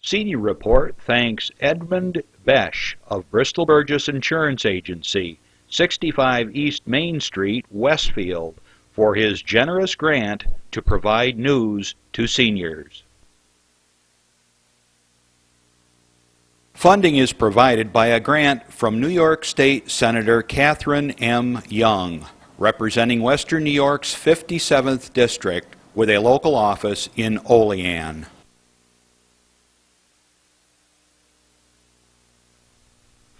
Senior Report thanks Edmund Besch of Bristol Burgess Insurance Agency, 65 East Main Street, Westfield, for his generous grant to provide news to seniors. Funding is provided by a grant from New York State Senator Catherine M. Young, representing Western New York's 57th District with a local office in LeeAnne.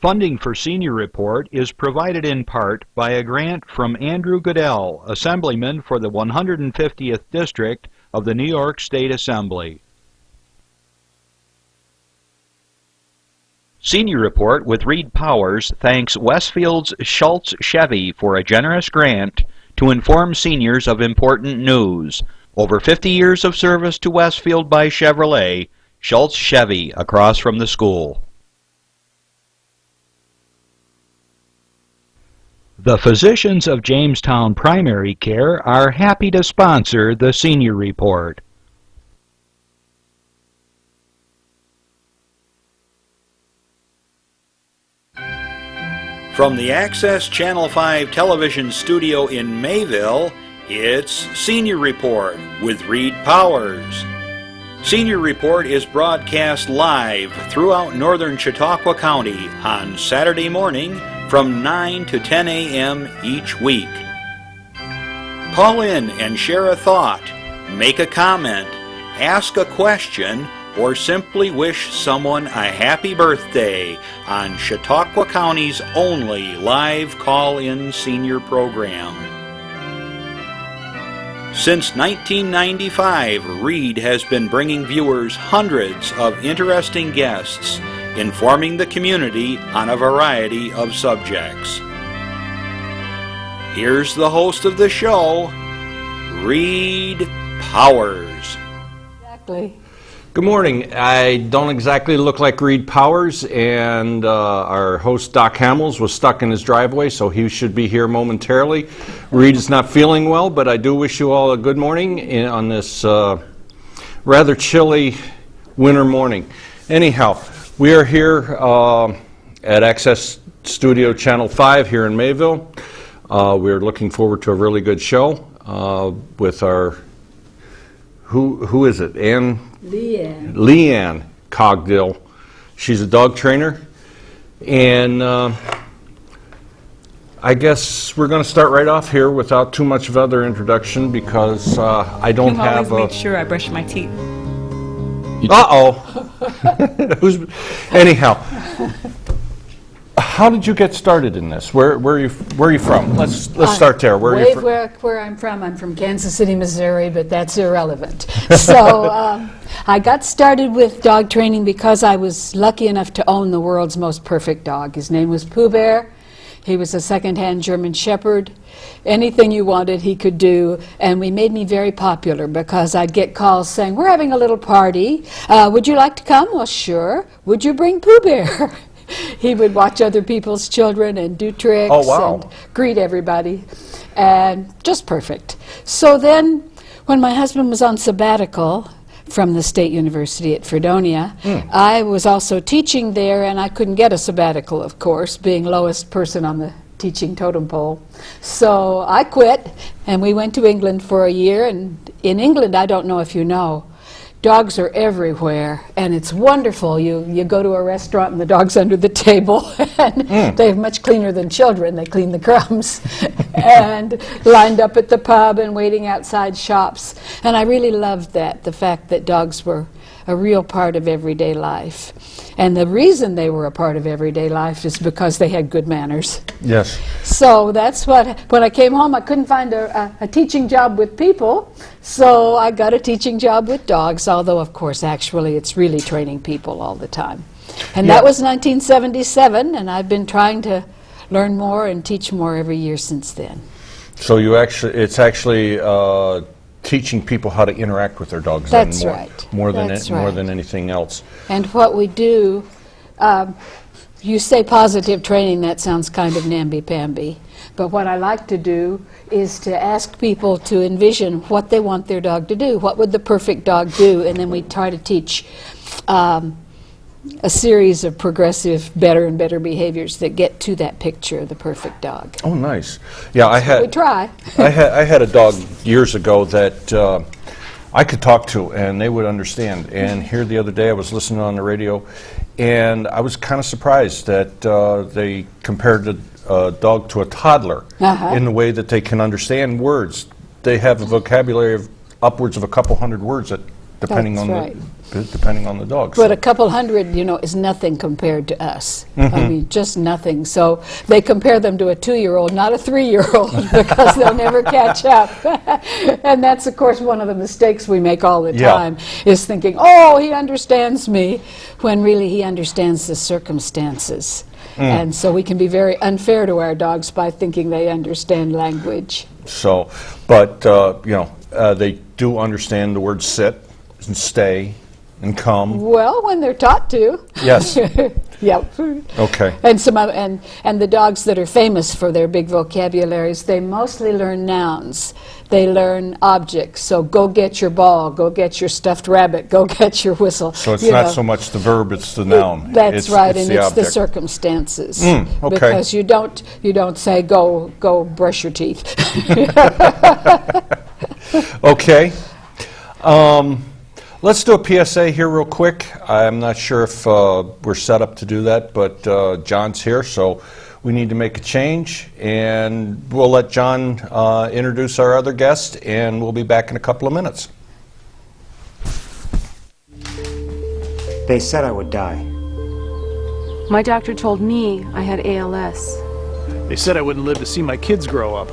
Funding for Senior Report is provided in part by a grant from Andrew Goodell, Assemblyman for the 150th District of the New York State Assembly. Senior Report with Reed Powers thanks Westfield's Schultz Chevy for a generous grant to inform seniors of important news. Over 50 years of service to Westfield by Chevrolet, Schultz Chevy across from the school. The physicians of Jamestown Primary Care are happy to sponsor the Senior Report. From the Access Channel 5 television studio in Mayville, it's Senior Report with Reed Powers. Senior Report is broadcast live throughout northern Chautauqua County on Saturday morning from 9 to 10 a.m. each week. Call in and share a thought, make a comment, ask a question, or simply wish someone a happy birthday on Chautauqua County's only live call-in senior program. Since 1995, Reed has been bringing viewers hundreds of interesting guests, informing the community on a variety of subjects. Here's the host of the show, Reed Powers. Exactly. Good morning. I don't exactly look like Reed Powers, and our host Doc Hamels was stuck in his driveway, so he should be here momentarily. Reed is not feeling well, but I do wish you all a good morning on this rather chilly winter morning. Anyhow, we are here at Access Studio Channel 5 here in Mayville. We're looking forward to a really good show with our, who is it? LeeAnne Cogdill. She's a dog trainer, and I guess we're going to start right off here without too much of other introduction because I don't have always make sure I brush my teeth. Anyhow, how did you get started in this? Where are you from? Let's start there. Where are you from? Where I'm from Kansas City, Missouri, but that's irrelevant. So I got started with dog training because I was lucky enough to own the world's most perfect dog. His name was Pooh Bear. He was a second-hand German Shepherd. Anything you wanted, he could do, and we made me very popular because I'd get calls saying, "We're having a little party. Would you like to come?" "Well, sure." "Would you bring Pooh Bear?" He would watch other people's children and do tricks and greet everybody, and just perfect. So then, when my husband was on sabbatical from the State University at Fredonia, I was also teaching there, and I couldn't get a sabbatical, of course, being lowest person on the teaching totem pole. So I quit, and we went to England for a year, and in England, I don't know if you know, dogs are everywhere, and it's wonderful. You go to a restaurant and the dog's under the table, and they're much cleaner than children. They clean the crumbs, and lined up at the pub and waiting outside shops. And I really loved that, the fact that dogs were a real part of everyday life. And the reason they were a part of everyday life is because they had good manners. Yes. So that's what, when I came home, I couldn't find a teaching job with people, so I got a teaching job with dogs, although, of course, actually, it's really training people all the time. And that was 1977, and I've been trying to learn more and teach more every year since then. So it's actually teaching people how to interact with their dogs. That's right. More than anything else. And what we do, you say positive training, that sounds kind of namby-pamby. But what I like to do is to ask people to envision what they want their dog to do. What would the perfect dog do? And then we try to teach a series of progressive better and better behaviors that get to that picture of the perfect dog. Oh, nice. Yeah, We try. I had a dog years ago that I could talk to, and they would understand. And here the other day, I was listening on the radio, and I was kind of surprised that they compared a dog to a toddler in the way that they can understand words. They have a vocabulary of upwards of a couple hundred words, depending on the dog. But a couple hundred, is nothing compared to us. I mean, just nothing. So they compare them to a 2-year-old, not a 3-year-old, because they'll never catch up. And that's, of course, one of the mistakes we make all the time, is thinking, oh, he understands me, when really he understands the circumstances. And so we can be very unfair to our dogs by thinking they understand language. So, but, they do understand the words sit and stay and come. Well, when they're taught to. Yes. Yep. Okay. And and the dogs that are famous for their big vocabularies, they mostly learn nouns. They learn objects. So go get your ball, go get your stuffed rabbit, go get your whistle. So it's not so much the verb, it's the noun. That's right, and it's the object. circumstances. Okay. Because you don't say go brush your teeth. Okay. Let's do a PSA here real quick. I'm not sure if we're set up to do that, but John's here, so we need to make a change. And we'll let John introduce our other guest, and we'll be back in a couple of minutes. They said I would die. My doctor told me I had ALS. They said I wouldn't live to see my kids grow up.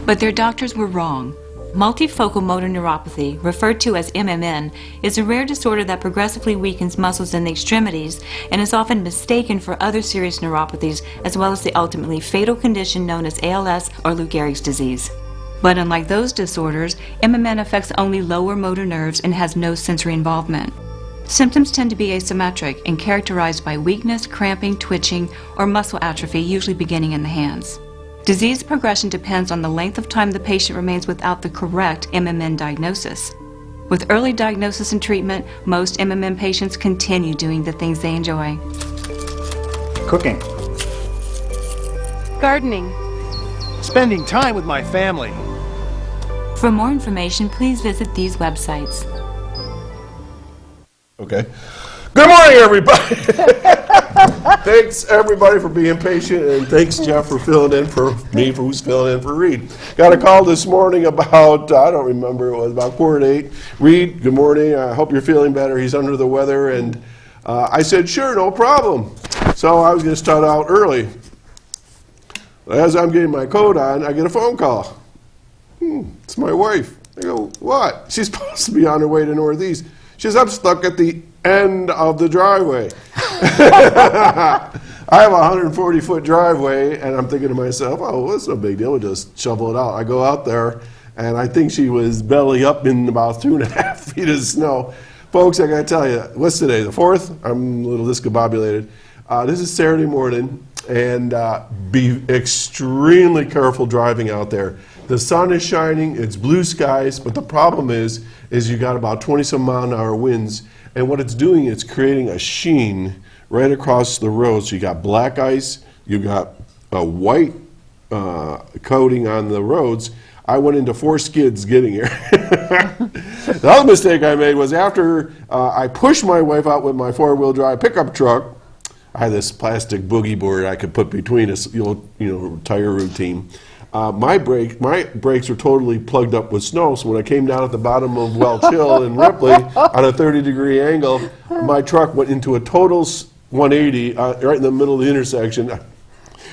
But their doctors were wrong. Multifocal motor neuropathy, referred to as MMN, is a rare disorder that progressively weakens muscles in the extremities and is often mistaken for other serious neuropathies, as well as the ultimately fatal condition known as ALS or Lou Gehrig's disease. But unlike those disorders, MMN affects only lower motor nerves and has no sensory involvement. Symptoms tend to be asymmetric and characterized by weakness, cramping, twitching, or muscle atrophy, usually beginning in the hands. Disease progression depends on the length of time the patient remains without the correct MMN diagnosis. With early diagnosis and treatment, most MMN patients continue doing the things they enjoy. Cooking. Gardening. Spending time with my family. For more information, please visit these websites. Okay. Good morning, everybody. Thanks, everybody, for being patient, and thanks, Jeff, for filling in for me, for who's filling in for Reed. Got a call this morning about, I don't remember, it was about 7:45. Reed, good morning. I hope you're feeling better. He's under the weather, and I said, sure, no problem. So I was going to start out early. As I'm getting my coat on, I get a phone call. It's my wife. I go, what? She's supposed to be on her way to Northeast. She says, I'm stuck at the end of the driveway. I have a 140-foot driveway, and I'm thinking to myself, oh, that's no big deal. We'll just shovel it out. I go out there, and I think she was belly up in about 2.5 feet of snow. Folks, I got to tell you, what's today, the 4th? I'm a little discombobulated. This is Saturday morning, and be extremely careful driving out there. The sun is shining, it's blue skies, but the problem is you got about 20-some mile-an-hour winds, and what it's doing, it's creating a sheen right across the road. So you got black ice, you got a white coating on the roads. I went into 4 skids getting here. The other mistake I made was after I pushed my wife out with my 4-wheel drive pickup truck. I had this plastic boogie board I could put between us, tire routine. My brakes were totally plugged up with snow, so when I came down at the bottom of Welch Hill in Ripley on a 30-degree angle, my truck went into a total 180 right in the middle of the intersection,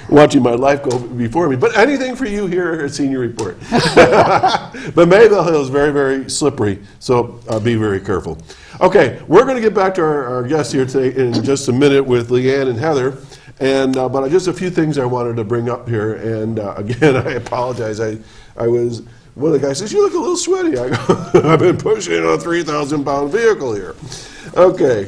watching my life go before me. But anything for you here at Senior Report. But Mayville Hill is very, very slippery, so be very careful. Okay, we're going to get back to our guests here today in just a minute with LeeAnne and Heather. And but just a few things I wanted to bring up here, and again, I apologize. I was, one of the guys says, you look a little sweaty. I go, I've been pushing a 3,000-pound vehicle here. Okay.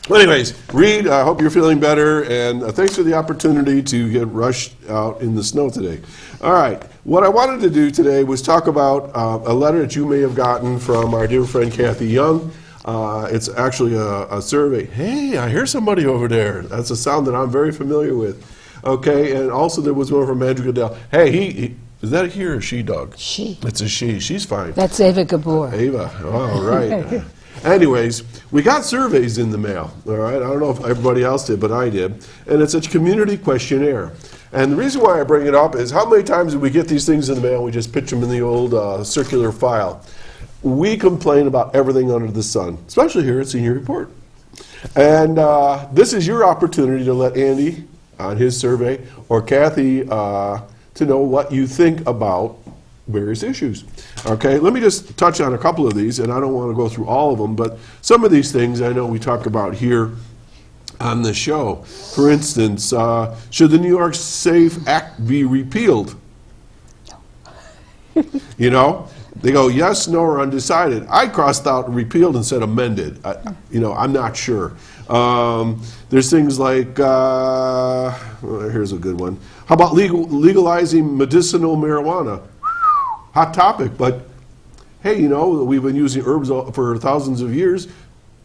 Well, anyways, Reed, I hope you're feeling better, and thanks for the opportunity to get rushed out in the snow today. All right. What I wanted to do today was talk about a letter that you may have gotten from our dear friend Kathy Young. It's actually a survey. Hey, I hear somebody over there. That's a sound that I'm very familiar with. Okay, and also there was one from Andrew Cogdill. Hey, is that a he or a she dog? She. It's a she. She's fine. That's Ava Gabor. Ava. Oh, right. Anyways, we got surveys in the mail. All right. I don't know if everybody else did, but I did. And it's a community questionnaire. And the reason why I bring it up is how many times do we get these things in the mail and we just pitch them in the old circular file? We complain about everything under the sun, especially here at Senior Report. And this is your opportunity to let Andy on his survey or Kathy to know what you think about various issues. Okay, let me just touch on a couple of these, and I don't want to go through all of them, but some of these things I know we talk about here on the show. For instance, should the New York Safe Act be repealed? You know, they go yes, no, or undecided. I crossed out repealed and said amended. I'm not sure. There's things like, well, here's a good one. How about legalizing medicinal marijuana? Hot topic, but hey, we've been using herbs for thousands of years.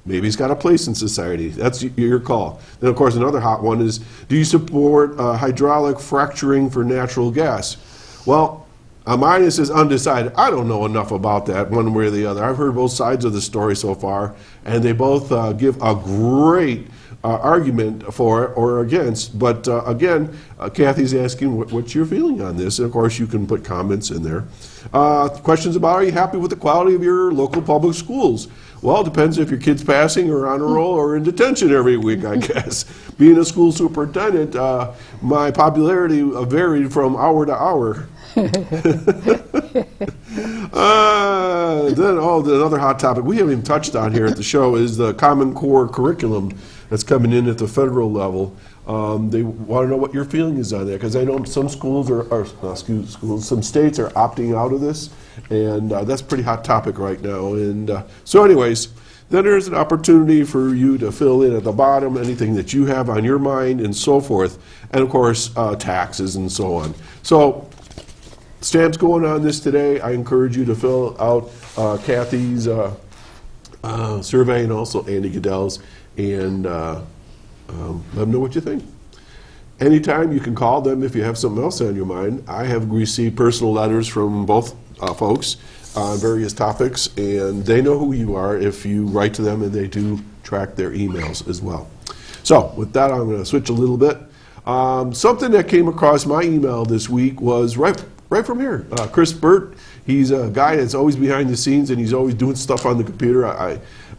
Maybe it's got a place in society. That's your call. Then, of course, another hot one is, do you support hydraulic fracturing for natural gas? Well, mine is undecided. I don't know enough about that one way or the other. I've heard both sides of the story so far, and they both give a great argument for it or against. But again, Kathy's asking what's your feeling on this, and of course you can put comments in there. Questions about, are you happy with the quality of your local public schools? Well, it depends if your kid's passing or on a roll or in detention every week, I guess. Being a school superintendent, my popularity varied from hour to hour. Then another hot topic we haven't even touched on here at the show is the Common Core curriculum that's coming in at the federal level. They want to know what your feeling is on that, because I know some schools some states are opting out of this, and that's a pretty hot topic right now. And so anyways, then there's an opportunity for you to fill in at the bottom anything that you have on your mind and so forth, and of course taxes and so on. So Stamps going on this today. I encourage you to fill out Kathy's survey and also Andy Goodell's, and let them know what you think. Anytime you can call them if you have something else on your mind. I have received personal letters from both folks on various topics, and they know who you are if you write to them, and they do track their emails as well. So with that, I'm going to switch a little bit. Something that came across my email this week was right from here. Chris Burt, he's a guy that's always behind the scenes, and he's always doing stuff on the computer.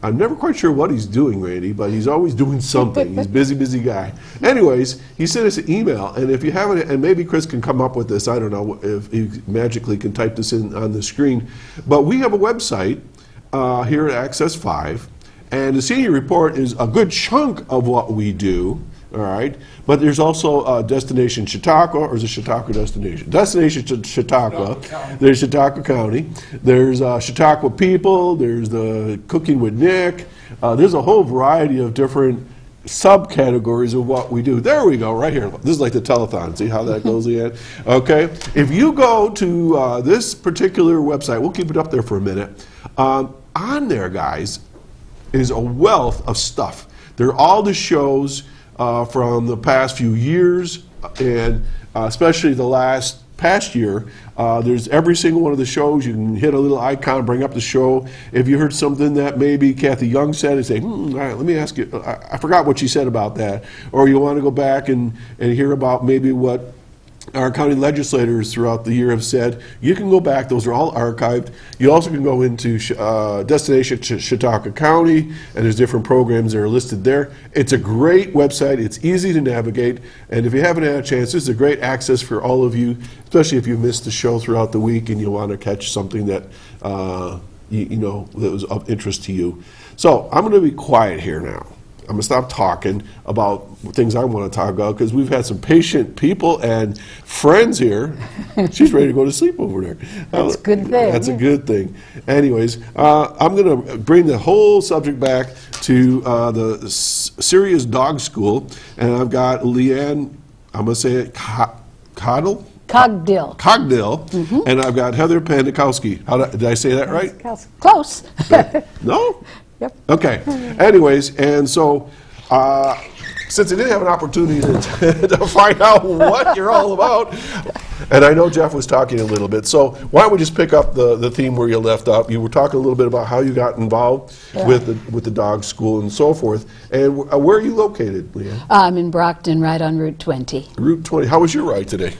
I'm never quite sure what he's doing, Randy, but he's always doing something. He's a busy guy. Anyways, he sent us an email, and if you haven't, and maybe Chris can come up with this, I don't know if he magically can type this in on the screen, but we have a website here at Access 5, and the Senior Report is a good chunk of what we do. All right, but there's also Destination Chautauqua, or is it Chautauqua Destination? Destination Chautauqua. There's Chautauqua County. There's Chautauqua People. There's the Cooking with Nick. There's a whole variety of different subcategories of what we do. There we go, right here. This is like the telethon. See how that goes, LeeAnne? Okay, if you go to this particular website, we'll keep it up there for a minute. On there, guys, is a wealth of stuff. There are all the shows from the past few years, and especially the past year. There's every single one of the shows. You can hit a little icon, bring up the show. If you heard something that maybe Kathy Young said, and say, all right, let me ask you, I forgot what she said about that. Or you want to go back and hear about maybe what our county legislators throughout the year have said, you can go back. Those are all archived. You also can go into Destination Chautauqua County, and there's different programs that are listed there. It's a great website. It's easy to navigate, and if you haven't had a chance, this is a great access for all of you, especially if you missed the show throughout the week and you want to catch something that that was of interest to you. So I'm going to be quiet here now. I'm going to stop talking about things I want to talk about, because we've had some patient people and friends here. She's ready to go to sleep over there. That's a good thing. That's a good thing. Anyways, I'm going to bring the whole subject back to the Serious Dog School, and I've got LeeAnne, I'm going to say it, Cogdill, and I've got Heather Pandakowski. Did I say that right? Close. No? Yep. Okay. Anyways, and so since I didn't have an opportunity to find out what you're all about, and I know Jeff was talking a little bit, so why don't we just pick up the theme where you left off? You were talking a little bit about how you got involved with the dog school and so forth. And where are you located, LeeAnne? I'm in Brockton, right on Route 20. Route 20. How was your ride today?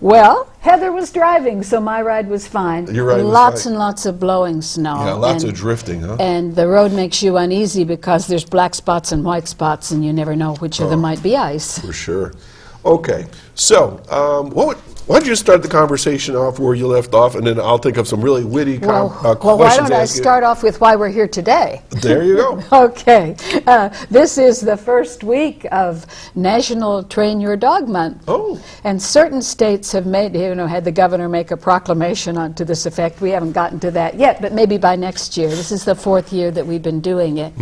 Well, Heather was driving, so my ride was fine. Your ride was lots fine. and lots of blowing snow. Yeah, lots of drifting, huh? And the road makes you uneasy because there's black spots and white spots, and you never know which of them might be ice. For sure. Okay, so why don't you start the conversation off where you left off, and then I'll think of some really witty Well, questions. why don't to I ask you. start off with why we're here today? There you go. Okay. This is the first week of National Train Your Dog Month. Oh. And certain states have made, had the governor make a proclamation to this effect. We haven't gotten to that yet, but maybe by next year. This is the 4th year that we've been doing it.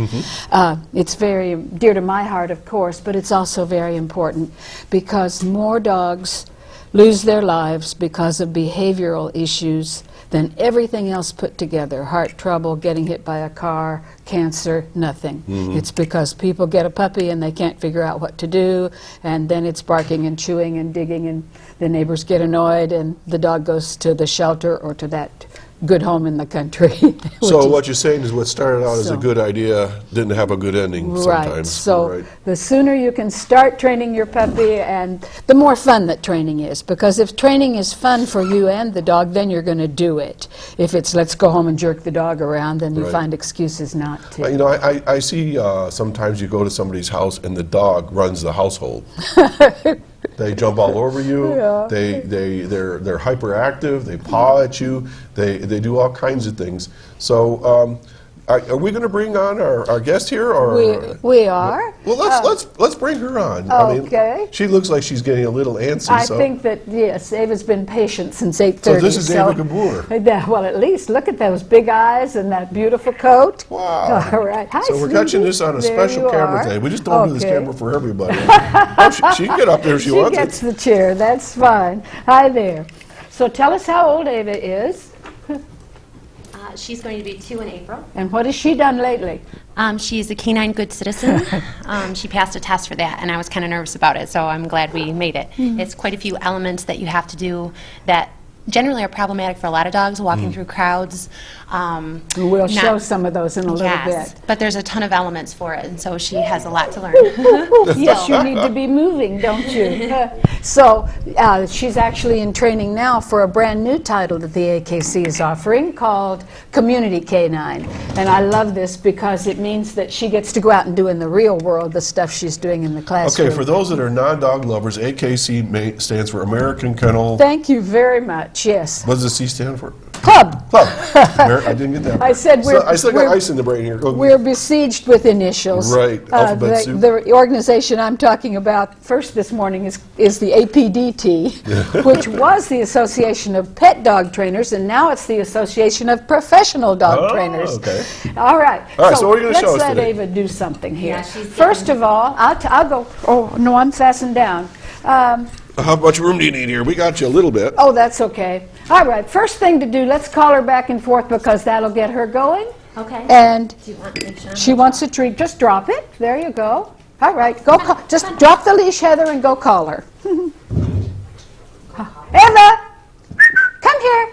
It's very dear to my heart, of course, but it's also very important because more dogs lose their lives because of behavioral issues than everything else put together. Heart trouble, getting hit by a car, cancer, nothing. It's because people get a puppy and they can't figure out what to do, and then it's barking and chewing and digging, and the neighbors get annoyed, and the dog goes to the shelter or to that good home in the country. So what you're saying is what started out as a good idea didn't have a good ending sometimes. Right. So the sooner you can start training your puppy, and the more fun that training is. Because if training is fun for you and the dog, then you're going to do it. If it's let's go home and jerk the dog around, then you find excuses not to. You know, I see sometimes you go to somebody's house and the dog runs the household. They jump all over you. Yeah. They're hyperactive. They paw at you. They do all kinds of things. So, are we going to bring on our guest here, or we are? Well, let's bring her on. Okay. I mean, she looks like she's getting a little antsy. I think that yes, Ava's been patient since 8:30. So this is Ava Gabor. Well, at least look at those big eyes and that beautiful coat. Wow. All right. Hi, So we're sweetie. catching this on a There special you camera are. today. We just don't do this Okay. camera for everybody. She can get up there if she She wants gets it. the chair. That's fine. Hi there. So tell us how old Ava is, She's going to be 2 in April. and what has she done lately? She's a canine good citizen. She passed a test for that, and I was kind of nervous about it, so I'm glad we made it. It's quite a few elements that you have to do that generally are problematic for a lot of dogs, walking through crowds. We'll show some of those in a little bit. But there's a ton of elements for it, and so she has a lot to learn. Yes, you need to be moving, don't you? So she's actually in training now for a brand new title that the AKC is offering called Community Canine. And I love this because it means that she gets to go out and do in the real world the stuff she's doing in the classroom. Okay, for those that are non-dog lovers, AKC stands for American Kennel. Thank you very much, yes. What does the C stand for? Club. I didn't get that. I said I still got ice in the brain here. We're besieged with initials. Right, alphabet soup. The organization I'm talking about first this morning is the APDT, which was the Association of Pet Dog Trainers, and now it's the Association of Professional Dog Trainers. Okay. All right. All right, so what are you going to show us let's today? let Ava do something here. Yeah, she's First of all, I'll go. Oh, no, I'm fastened down. How much room do you need here? We got you a little bit. Oh, that's okay. All right, first thing to do, let's call her back and forth because that'll get her going. Okay. And Do you want me to? she wants a treat. Just drop it. There you go. All right, go. Just drop the leash, Heather, and go call her. Eva, come here.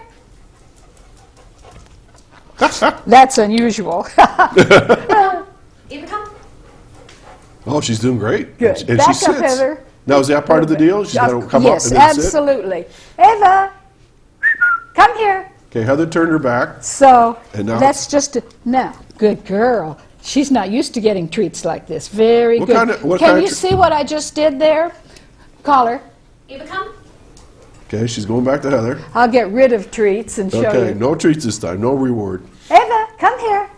That's unusual. Eva, come. Oh, she's doing great. Good. And Back she up, sits. Heather. Now, is that part of the deal? She's going to come Yes, up and then sit? absolutely. Eva, come here. Okay, Heather turned her back. So And now that's just now. Good girl. She's not used to getting treats like this. Very What good. kind of- what Can kind of you see what I just did there? Call her. Eva, come. Okay, she's going back to Heather. I'll get rid of treats and show Okay, you. no treats this time, no reward. Eva, come here.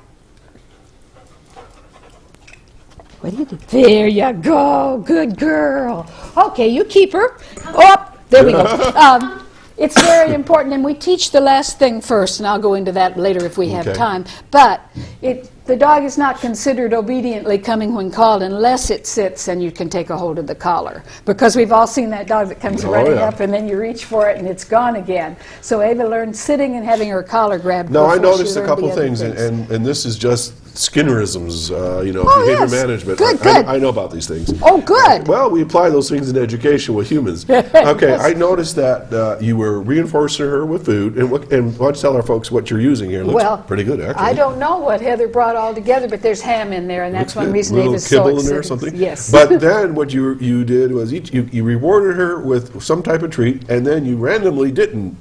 What do you do? There you go. Good girl. Okay, you keep her. Oh, there we go. It's very important, and we teach the last thing first, and I'll go into that later if we have Okay. time. But the dog is not considered obediently coming when called unless it sits and you can take a hold of the collar. Because we've all seen that dog that comes Oh, running yeah. up and then you reach for it and it's gone again. So Ava learned sitting and having her collar grabbed Now, I before she noticed a learned couple the other things, and this is just Skinnerisms, Oh, behavior yes. management. Good, I know about these things. Oh, good. Well, we apply those things in education with humans. Okay, I noticed that you were reinforcing her with food, and why don't you tell our folks what you're using here? It looks pretty good, actually. I don't know what Heather brought all together, but there's ham in there, and that's one reason little Ava's so kibble in excited. there or something. Yes. But then what you did was you rewarded her with some type of treat, and then you randomly didn't.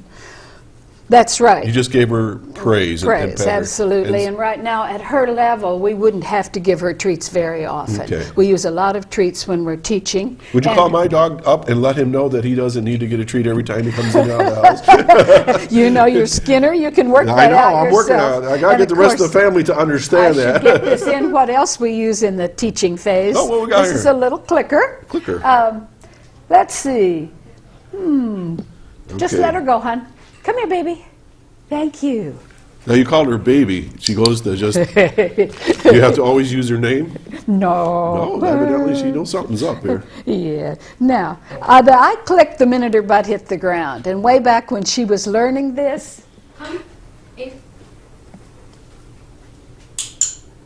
That's right. You just gave her praise. Praise, and pet her. absolutely. And right now, at her level, we wouldn't have to give her treats very often. Okay. We use a lot of treats when we're teaching. Would you call my dog up and let him know that he doesn't need to get a treat every time he comes in and out of the house? You know your Skinner. You can work I that know, out I'm working yourself. on it. I got to get the rest of the family to understand I that. should get this in. What else we use in the teaching phase? Oh, what we got This here? is a little clicker. Clicker. Let's see. Just Okay. let her go, hon. Come here, baby. Thank you. Now you called her baby. She goes to just. You have to always use her name. No. No, evidently she knows something's up here. Yeah. Now, I clicked the minute her butt hit the ground. And way back when she was learning this.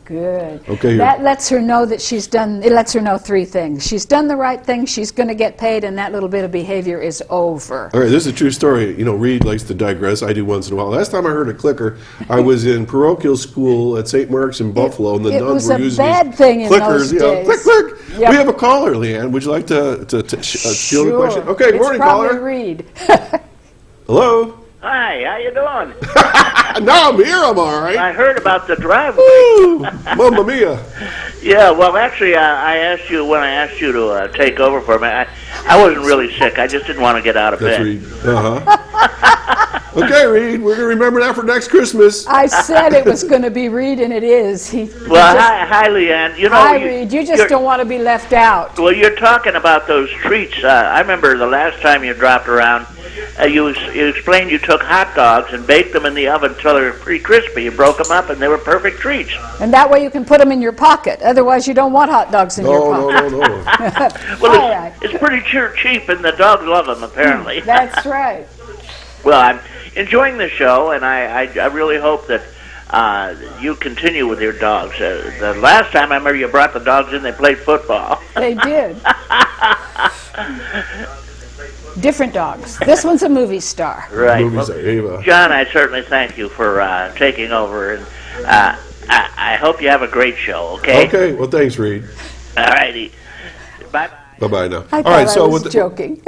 Good. Okay, here. That lets her know that she's done, it lets her know three things. She's done the right thing, she's going to get paid, and that little bit of behavior is over. All right, this is a true story. You know, Reed likes to digress. I do once in a while. Last time I heard a clicker, I was in parochial school at St. Mark's in Buffalo, and the it nuns was were a using bad these thing in clickers. those You know, days. click, click. Yep. We have a caller, LeeAnne. Would you like to steal the question? Okay, good It's morning, probably caller. Reed. Hello. Hi, how you doing? Now I'm here. I'm all right. I heard about the driveway. Woo! Mamma mia. Yeah, well, actually, I asked you when I asked you to take over for me. I wasn't really sick. I just didn't want to get out of That's bed. Reed. Okay, Reed. We're gonna remember that for next Christmas. I said it was going to be Reed, and it is. Well, hi, LeeAnne. You know, Hi, Reed. You just don't want to be left out. Well, you're talking about those treats. I remember the last time you dropped around. You explained you took hot dogs and baked them in the oven until they were pretty crispy. You broke them up, and they were perfect treats. And that way you can put them in your pocket. Otherwise, you don't want hot dogs in your pocket. No. Well, All right. it's pretty cheap, and the dogs love them, apparently. That's right. Well, I'm enjoying the show, and I really hope that you continue with your dogs. The last time I remember you brought the dogs in, they played football. They did. Different dogs. This one's a movie star. Right. Movies are Ava. John, I certainly thank you for taking over, and I hope you have a great show, okay? Okay. Well, thanks, Reed. All righty. Bye-bye. Bye-bye now. I All thought right. I So was with joking.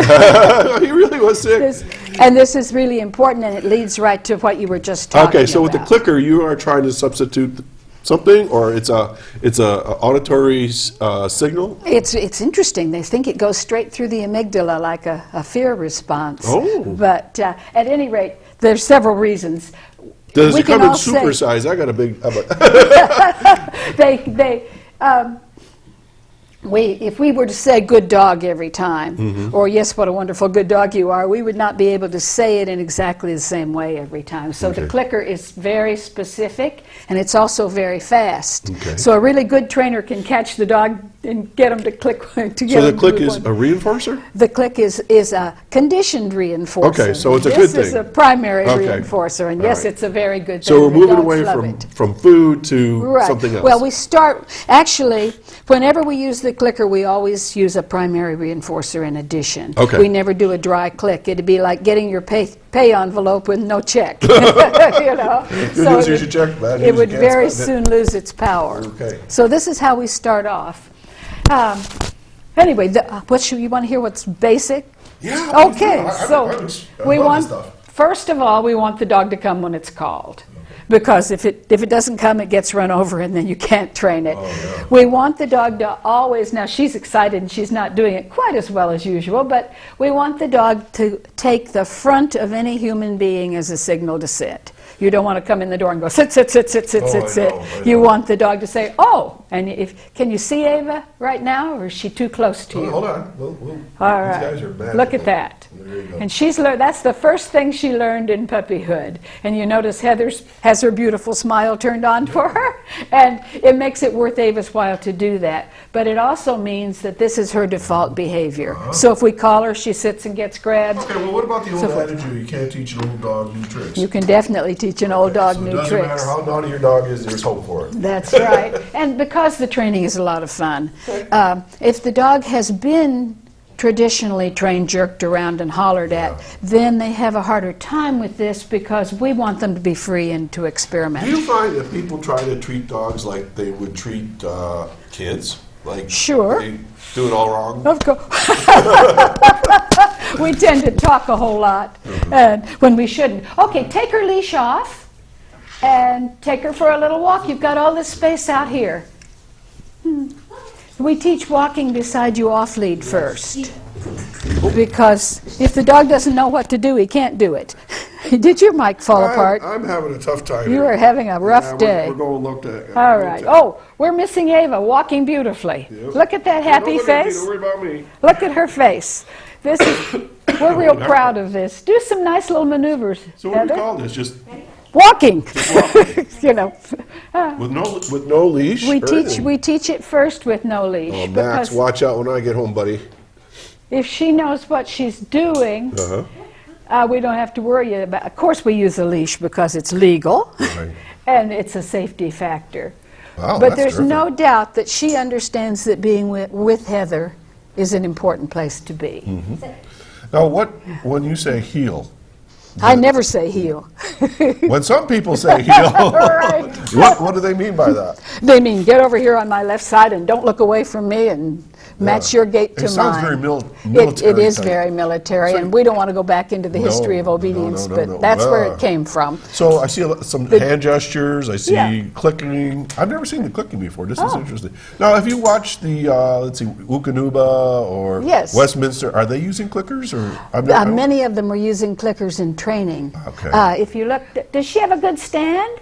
he really was sick. This is really important, and it leads right to what you were just talking about. Okay. So with the clicker, you are trying to substitute something, or it's a auditory signal. It's interesting. They think it goes straight through the amygdala like a fear response. Oh. But at any rate, there's several reasons. Does We it come can in all say- super size? I got a big. If we were to say good dog every time, Mm-hmm. or yes, what a wonderful good dog you are, we would not be able to say it in exactly the same way every time. So the clicker is very specific, and it's also very fast. Okay. So a really good trainer can catch the dog and get them to click. So the click is a reinforcer? The click is a conditioned reinforcer. Okay, so it's a good This thing. is a primary Okay. reinforcer, and All yes, right. it's a very good thing. So we're The moving dogs away love it. from food to Right. something else. Well, we start, actually, whenever we use the clicker, we always use a primary reinforcer in addition. Okay. We never do a dry click. It'd be like getting your pay envelope with no check. You know? Good news, you should check. Bad It news, would you can't very spend it. soon lose its power. Okay. So this is how we start off. Anyway, you want to hear what's basic? Yeah. Okay, so we want, first of all, we want the dog to come when it's called. Because if it doesn't come, it gets run over, and then you can't train it. Oh, yeah. We want the dog to always, now she's excited and she's not doing it quite as well as usual, but we want the dog to take the front of any human being as a signal to sit. You don't want to come in the door and go, sit, sit, sit, sit, sit, sit, sit. You want the dog to say, oh. And can you see Ava right now, or is she too close to you? Hold on. All These right. guys are bad. Look at that. There you go. And she's learned, that's the first thing she learned in puppyhood. And you notice Heather has her beautiful smile turned on for her. And it makes it worth Ava's while to do that. But it also means that this is her default behavior. So if we call her, she sits and gets grabbed. Okay, well, what about the old attitude? You can't teach an old dog new tricks. You can definitely teach teach an old dog new Doesn't tricks. matter how naughty your dog is, there's hope for it. That's right. And because the training is a lot of fun, if the dog has been traditionally trained, jerked around, and hollered at, then they have a harder time with this because we want them to be free and to experiment. Do you find that people try to treat dogs like they would treat kids? Like Sure. they do it all wrong? Of course. We tend to talk a whole lot and when we shouldn't. Okay, take her leash off and take her for a little walk. You've got all this space out here. We teach walking beside you off lead first, because if the dog doesn't know what to do, he can't do it. Did your mic fall apart? I'm having a tough time You here. are having a rough day. We're going to look at All right. Oh, we're missing Ava, walking beautifully. Yep. Look at that happy Don't look at me, face. Don't worry about me. Look at her face. This is, we're real proud of this. Do some nice little maneuvers, So what do Heather. we call this? Just Walking. You know, with no leash? we or teach anything? it first with no leash, Oh, Max, because watch out when I get home, buddy. if she knows what she's doing, we don't have to worry about. Of course, we use a leash because it's legal, Right. and it's a safety factor. Wow, But that's there's terrific. no doubt that she understands that being with Heather is an important place to be. Now, when you say heel, I never say heel. when some people say heel, Right. what do they mean by that? They mean get over here on my left side and don't look away from me and match your gait to It sounds mine. very It military is type. very military, So- and we don't want to go back into the history of No, obedience, no, but no. that's where it came from. So I see some hand gestures. I see Yeah. clicking. I've never seen the clicking before. This is interesting. Now, if you watch the, let's see, Ukanuba or Yes. Westminster, are they using clickers? Or I don't- Many of them were using clickers in training. Okay. If you look, does she have a good stand?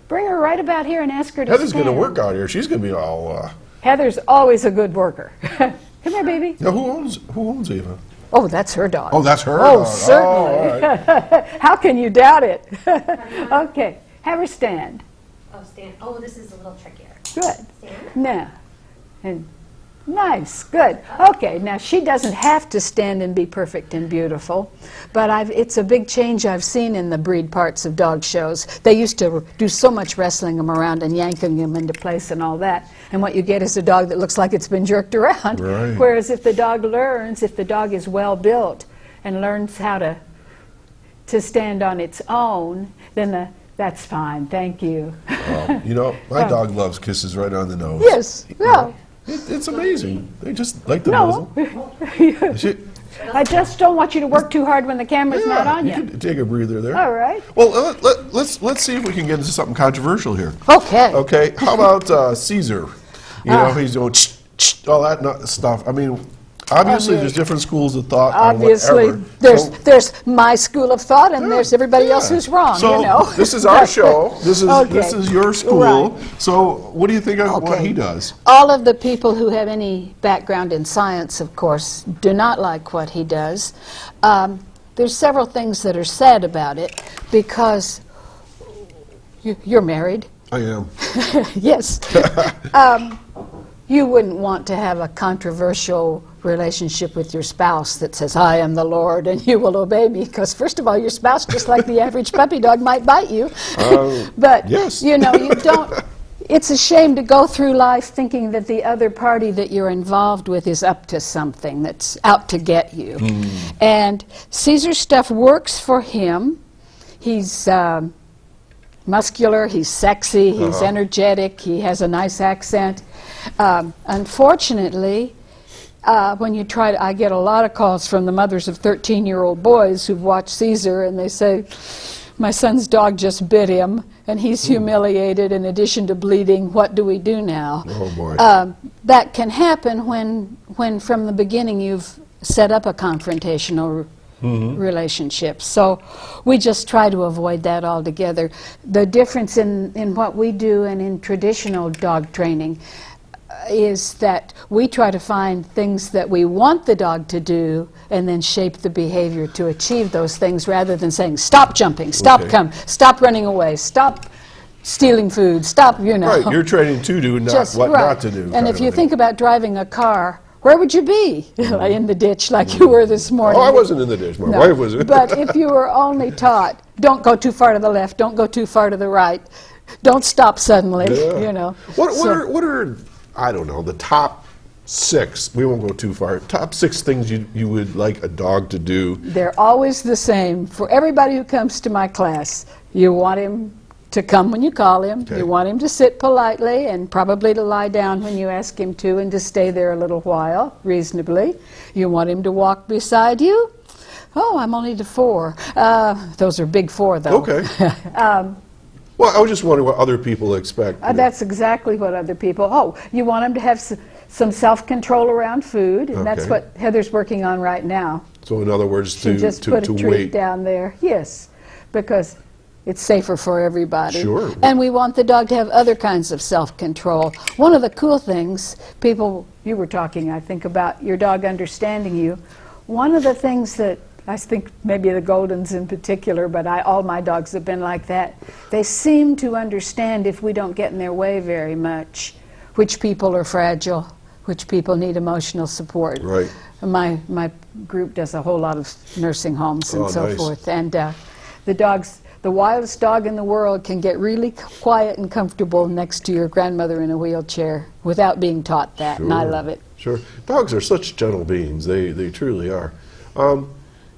Bring her right about here and ask her to Heather's stand. going to work out here. She's going to be all. Heather's always a good worker. Come here, baby. Now, who owns Eva? Oh, that's her dog. Oh, that's her Oh, dog. certainly. Oh, all right. How can you doubt it? Okay, have her stand. Oh, stand. Oh, this is a little trickier. Good. Stand. Now, and nice, good. Okay, now she doesn't have to stand and be perfect and beautiful, but it's a big change I've seen in the breed parts of dog shows. They used to do so much wrestling them around and yanking them into place and all that, and what you get is a dog that looks like it's been jerked around. Right. Whereas if the dog learns, if the dog is well built and learns how to stand on its own, then that's fine, thank you. Well, you know, my dog loves kisses right on the nose. Yes, well, It's amazing. They just like the no. muzzle. She- I just don't want you to work too hard when the camera's not on you you. can take a breather there. All right. Well, let's see if we can get into something controversial here. Okay. Okay, how about Caesar? You know, he's doing all that stuff. I mean, obviously there's different schools of thought on Obviously, whatever. there's my school of thought, and there's everybody else who's wrong. So you know. this is our show. This is Okay. this is your school. Right. So what do you think of what Okay. he does? All of the people who have any background in science, of course, do not like what he does. There's several things that are said about it because you're married. I am. Yes. You wouldn't want to have a controversial relationship with your spouse that says, I am the Lord and you will obey me, because first of all, your spouse, just like the average puppy dog, might bite you. But, yes. you know, you don't, it's a shame to go through life thinking that the other party that you're involved with is up to something, that's out to get you. And Caesar's stuff works for him. He's muscular, he's sexy, he's energetic, he has a nice accent. Unfortunately, when you try to, I get a lot of calls from the mothers of 13-year-old boys who've watched Caesar, and they say, my son's dog just bit him, and he's humiliated in addition to bleeding. What do we do now? Oh, boy. That can happen when from the beginning you've set up a confrontational relationship. So we just try to avoid that altogether. The difference in what we do and in traditional dog training is that we try to find things that we want the dog to do and then shape the behavior to achieve those things, rather than saying, stop jumping, stop stop running away, stop stealing food, stop, you know. Right, you're training to do, not Just- what right. not to do. And kind if of you thing. think about driving a car, where would you be? In the ditch like you were this morning. Oh, I wasn't in the ditch. My No. wife was. But if you were only taught don't go too far to the left, don't go too far to the right, don't stop suddenly, Yeah. you know. What So- are I don't know, the top 6, we won't go too far, top 6 things you would like a dog to do? They're always the same. For everybody who comes to my class, you want him to come when you call him. Okay. You want him to sit politely and probably to lie down when you ask him to and to stay there a little while, reasonably. You want him to walk beside you. Oh, I'm only to 4. Those are big 4, though. Okay. Well, I was just wondering what other people expect. That's exactly what other people. Oh, you want him to have some self-control around food, and that's Okay. what Heather's working on right now. So in other words, She just to put a treat wait. down there. Yes, because it's safer for everybody. Sure. And we want the dog to have other kinds of self-control. One of the cool things, you were talking, I think, about your dog understanding you. One of the things that I think maybe the Goldens in particular, but all my dogs have been like that, they seem to understand if we don't get in their way very much, which people are fragile, which people need emotional support. Right. My group does a whole lot of nursing homes and Oh, so nice. forth. And the wildest dog in the world can get really quiet and comfortable next to your grandmother in a wheelchair without being taught that, and I Sure. love it. Sure. Dogs are such gentle beings. They truly are.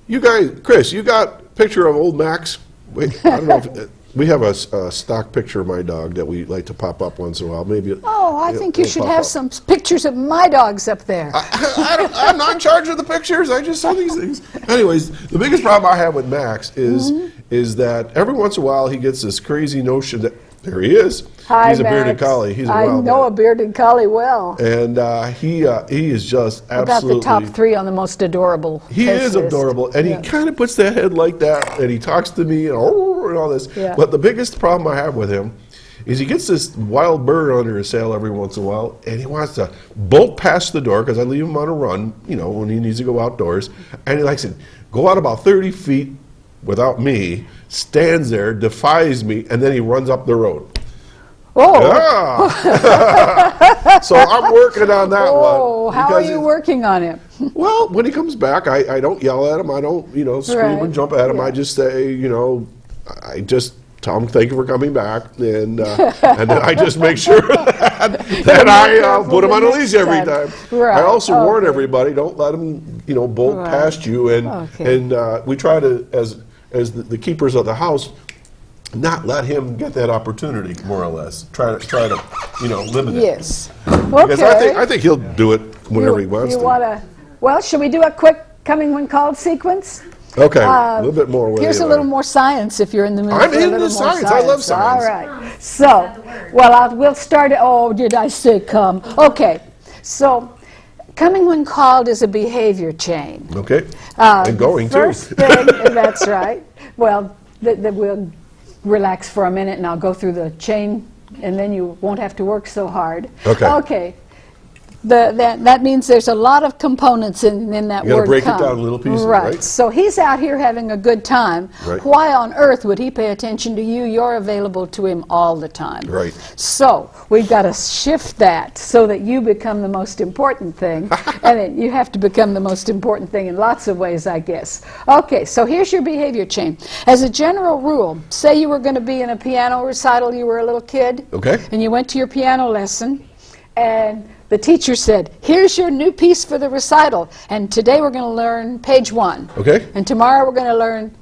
You guys, Chris, you got a picture of old Max? Wait, I don't know if we have a stock picture of my dog that we like to pop up once in a while. Maybe. Oh, I think you it'll should pop have up. some pictures of my dogs up there. I'm not in charge of the pictures. I just saw these things. Anyways, the biggest problem I have with Max is that every once in a while he gets this crazy notion that there he is. Hi, He's a bearded Max. collie. He's a I wild know man. a bearded collie well. And he is just About absolutely. the top 3 on the most adorable. He face is list. adorable, and Yeah. he kind of puts that head like that, and he talks to me and all this. Yeah. But the biggest problem I have with him is he gets this wild bird under his sail every once in a while, and he wants to bolt past the door because I leave him on a run, when he needs to go outdoors, and he likes to go out about 30 feet without me, stands there, defies me, and then he runs up the road. Oh, Yeah. So I'm working on that one. oh, how are because you it's- working on it? Well, when he comes back, I don't yell at him. I don't, scream Right. and jump at him. Yeah. I just say, I just tell him thank you for coming back, and then I just make sure that I put him on a leash every time. Right. I also warn Okay. everybody, don't let him, bolt Right. past you, and Okay. we try to, as the keepers of the house, not let him get that opportunity, more or less. Try to, limit it. Yes. Because Okay. I think he'll do it whenever he wants to. Well, shall we do a quick coming when called sequence? Okay, a little bit more. Here's a little more science if you're in the mood I'm for a into little more science. I love science. All right. So, we'll start. Oh, did I say come? Okay. So, coming when called is a behavior chain. Okay, and going the first too. thing, that's right. Well, we'll relax for a minute and I'll go through the chain and then you won't have to work so hard. Okay. Okay. That means there's a lot of components in that You gotta word break it come. down in little pieces, right? So he's out here having a good time. Right. Why on earth would he pay attention to you? You're available to him all the time. Right. So we've got to shift that so that you become the most important thing. You have to become the most important thing in lots of ways, I guess. Okay, so here's your behavior chain. As a general rule, say you were going to be in a piano recital, you were a little kid. Okay. And you went to your piano lesson, and the teacher said, here's your new piece for the recital, and today we're going to learn page 1. Okay. And tomorrow we're going to learn,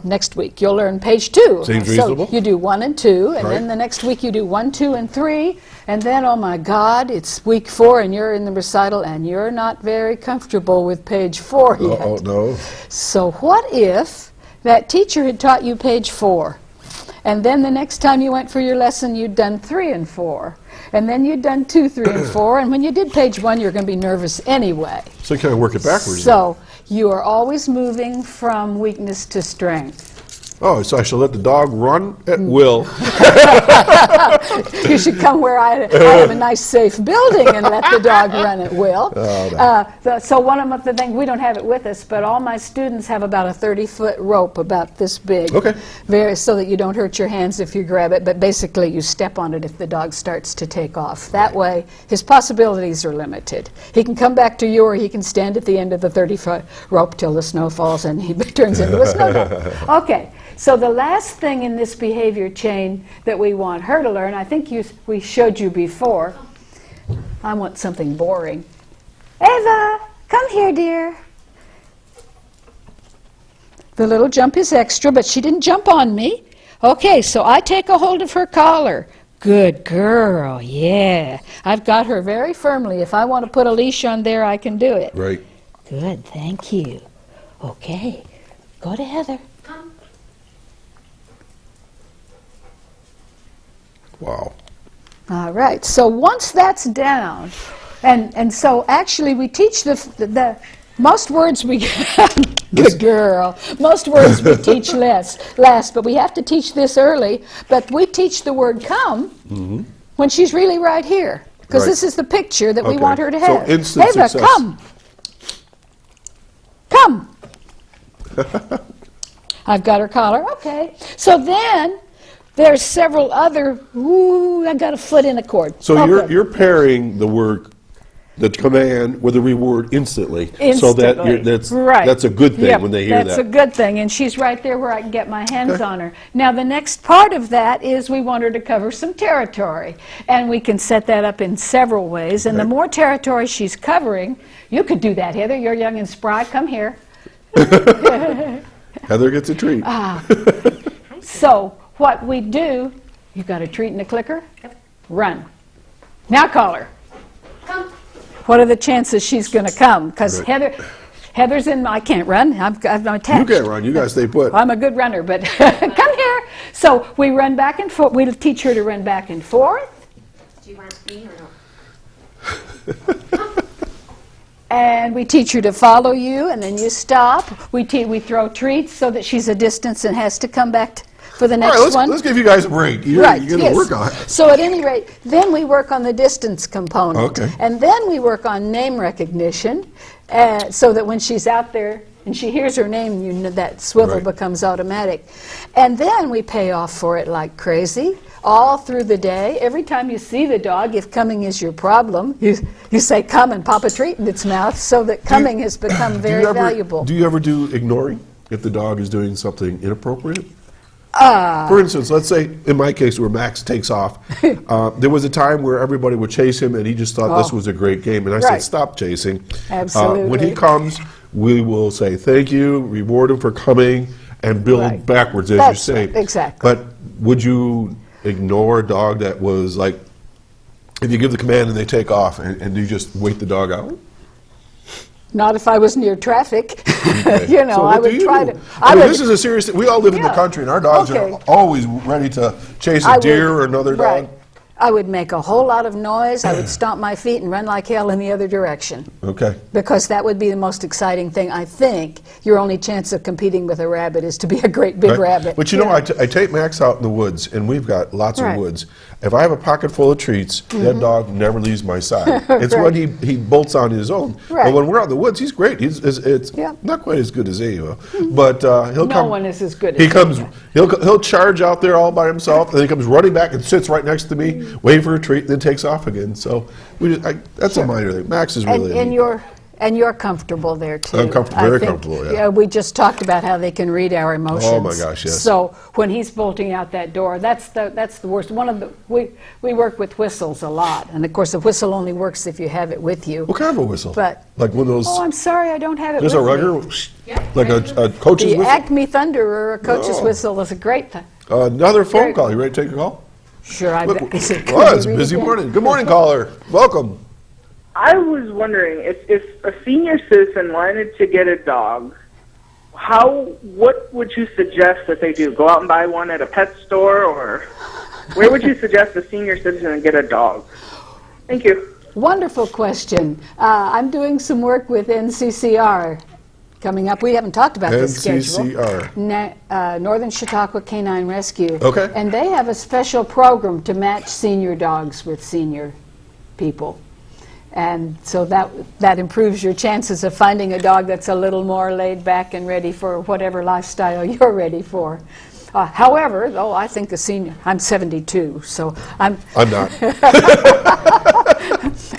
next week you'll learn page 2. Seems so reasonable. you do 1 and 2, and Right. then the next week you do 1, 2, and 3, and then, oh my God, it's week 4 and you're in the recital and you're not very comfortable with page 4 yet. Oh no. So what if that teacher had taught you page 4, and then the next time you went for your lesson you'd done 3 and 4, and then you'd done 2, 3, and 4, and when you did page 1 you're going to be nervous anyway. So you kind of work it backwards. So you are always moving from weakness to strength. Oh, so I shall let the dog run at will. You should come where I have a nice safe building and let the dog run at will. Oh, no. So one of the things, we don't have it with us, but all my students have about a 30-foot rope about this big. Okay. So that you don't hurt your hands if you grab it, but basically you step on it if the dog starts to take off. That way, his possibilities are limited. He can come back to you, or he can stand at the end of the 30-foot rope till the snow falls and he turns into a snow dog. Okay. So the last thing in this behavior chain that we want her to learn, I think we showed you before. I want something boring. Ava, come here, dear. The little jump is extra, but she didn't jump on me. Okay, so I take a hold of her collar. Good girl, yeah. I've got her very firmly. If I want to put a leash on there, I can do it. Right. Good, thank you. Okay, go to Heather. Come. Wow. All right, so once that's down, and so actually we teach the most words we good girl. Most words we teach last, but we have to teach this early. But we teach the word come when she's really right here, because this is the picture that we want her to have. So instant Ava, success. come. I've got her collar. Okay. So then there's several other. Ooh, I got a foot in a cord. So okay. you're pairing the word, the command with the reward instantly. So Instantly. that's a good thing when they hear that. That's a good thing, and she's right there where I can get my hands on her. Now the next part of that is we want her to cover some territory, and we can set that up in several ways. And the more territory she's covering, you could do that, Heather. You're young and spry. Come here. Heather gets a treat. So what we do, you got a treat in the clicker? Yep. Run. Now call her. Come. What are the chances she's going to come? Because Heather's in. I can't run. I'm attached. You can't run. You got to stay put. I'm a good runner, but come here. So we run back and forth. We teach her to run back and forth. Do you want me or no? And we teach her to follow you, and then you stop. We throw treats so that she's a distance and has to come back for the next All right, one. let's give you guys a break. You're going to work on it. So at any rate, then we work on the distance component. Okay. And then we work on name recognition, so that when she's out there and she hears her name, you know that swivel becomes automatic. And then we pay off for it like crazy. All through the day, every time you see the dog, if coming is your problem, you say come and pop a treat in its mouth, so that coming has become very valuable. Do you ever do ignoring if the dog is doing something inappropriate? For instance, let's say, in my case, where Max takes off, there was a time where everybody would chase him, and he just thought this was a great game. And I said, stop chasing. Absolutely. When he comes, we will say thank you, reward him for coming, and build backwards, as you say. Exactly. But would you ignore a dog that was like, if you give the command and they take off, and you just wait the dog out? Not if I was near traffic. Okay. You know, So I what do would you try do? to. This is a serious thing. We all live in the country, and our dogs are always ready to chase a deer or another dog. I would make a whole lot of noise. I would stomp my feet and run like hell in the other direction. Okay. Because that would be the most exciting thing. I think your only chance of competing with a rabbit is to be a great big rabbit. But you know, I take Max out in the woods, and we've got lots of woods. If I have a pocket full of treats, that dog never leaves my side. It's when he bolts on his own. But when we're out in the woods, he's great. It's not quite as good as Ava, but he'll come. No one is as good as he comes. He'll charge out there all by himself, and then he comes running back and sits right next to me, waiting for a treat, and then takes off again. So that's a minor thing. Max is really. And you're comfortable there too. I'm very comfortable. Yeah. We just talked about how they can read our emotions. Oh my gosh, yes. So when he's bolting out that door, that's the worst. We work with whistles a lot, and of course the whistle only works if you have it with you. What kind of a whistle? But like one of those. Oh, I'm sorry, I don't have it. There's with a regular, like a coach's whistle. The Acme Thunder or a coach's whistle is a great thing. Another phone call. You ready to take a call? Sure, I bet. It's a busy morning. Good morning, caller. Welcome. I was wondering if a senior citizen wanted to get a dog, what would you suggest that they do? Go out and buy one at a pet store, or where would you suggest a senior citizen get a dog? Thank you. Wonderful question. I'm doing some work with NCCR coming up. We haven't talked about this schedule. NCCR. Northern Chautauqua Canine Rescue. Okay. And they have a special program to match senior dogs with senior people. And so that improves your chances of finding a dog that's a little more laid back and ready for whatever lifestyle you're ready for. However, though, I think a senior, I'm 72, so I'm not.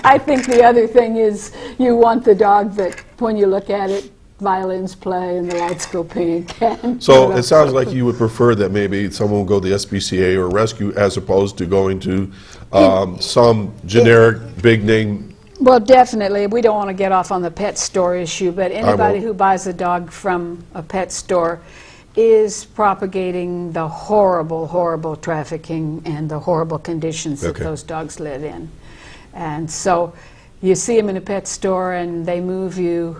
I think the other thing is you want the dog that, when you look at it, violins play and the lights go pink. And, So it sounds like you would prefer that maybe someone will go to the SPCA or rescue as opposed to going to some generic big name. Well, definitely. We don't want to get off on the pet store issue, but anybody won't. who buys a dog from a pet store is propagating the horrible, horrible trafficking and the horrible conditions that those dogs live in. And so you see them in a pet store and they move you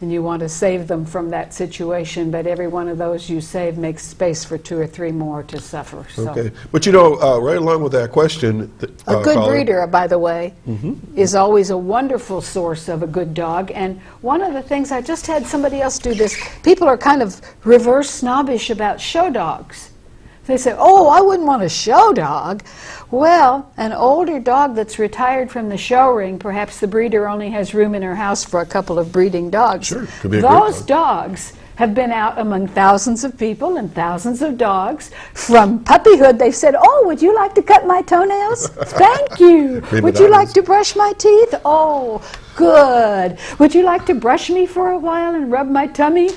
and you want to save them from that situation, but every one of those you save makes space for 2 or 3 more to suffer. So. Okay, but you know, right along with that question, A good caller, breeder, by the way, is always a wonderful source of a good dog. And one of the things, I just had somebody else do this, people are kind of reverse snobbish about show dogs. They say, oh, I wouldn't want a show dog. Well, an older dog that's retired from the show ring, perhaps the breeder only has room in her house for a couple of breeding dogs. Sure, could be a great Those dog. dogs have been out among thousands of people and thousands of dogs. From puppyhood, they've said, oh, would you like to cut my toenails? Thank you. Would you like to brush my teeth? Oh, good. Would you like to brush me for a while and rub my tummy?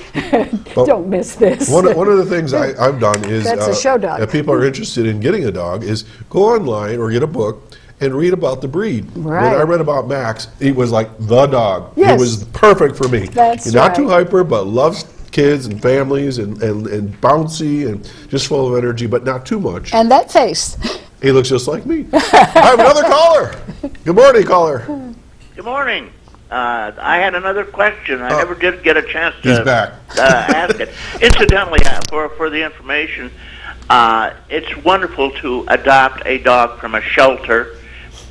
Don't miss this. One of the things I've done is, That's a show dog. if people are interested in getting a dog, is go online or get a book and read about the breed. Right. When I read about Max, he was like the dog. Yes. He was perfect for me. That's He's not too right. hyper, but loves kids and families and bouncy and just full of energy, but not too much. And that face. He looks just like me. I have another caller. Good morning, caller. Good morning. I had another question. I never did get a chance to He's back. ask it. Incidentally, for the information, it's wonderful to adopt a dog from a shelter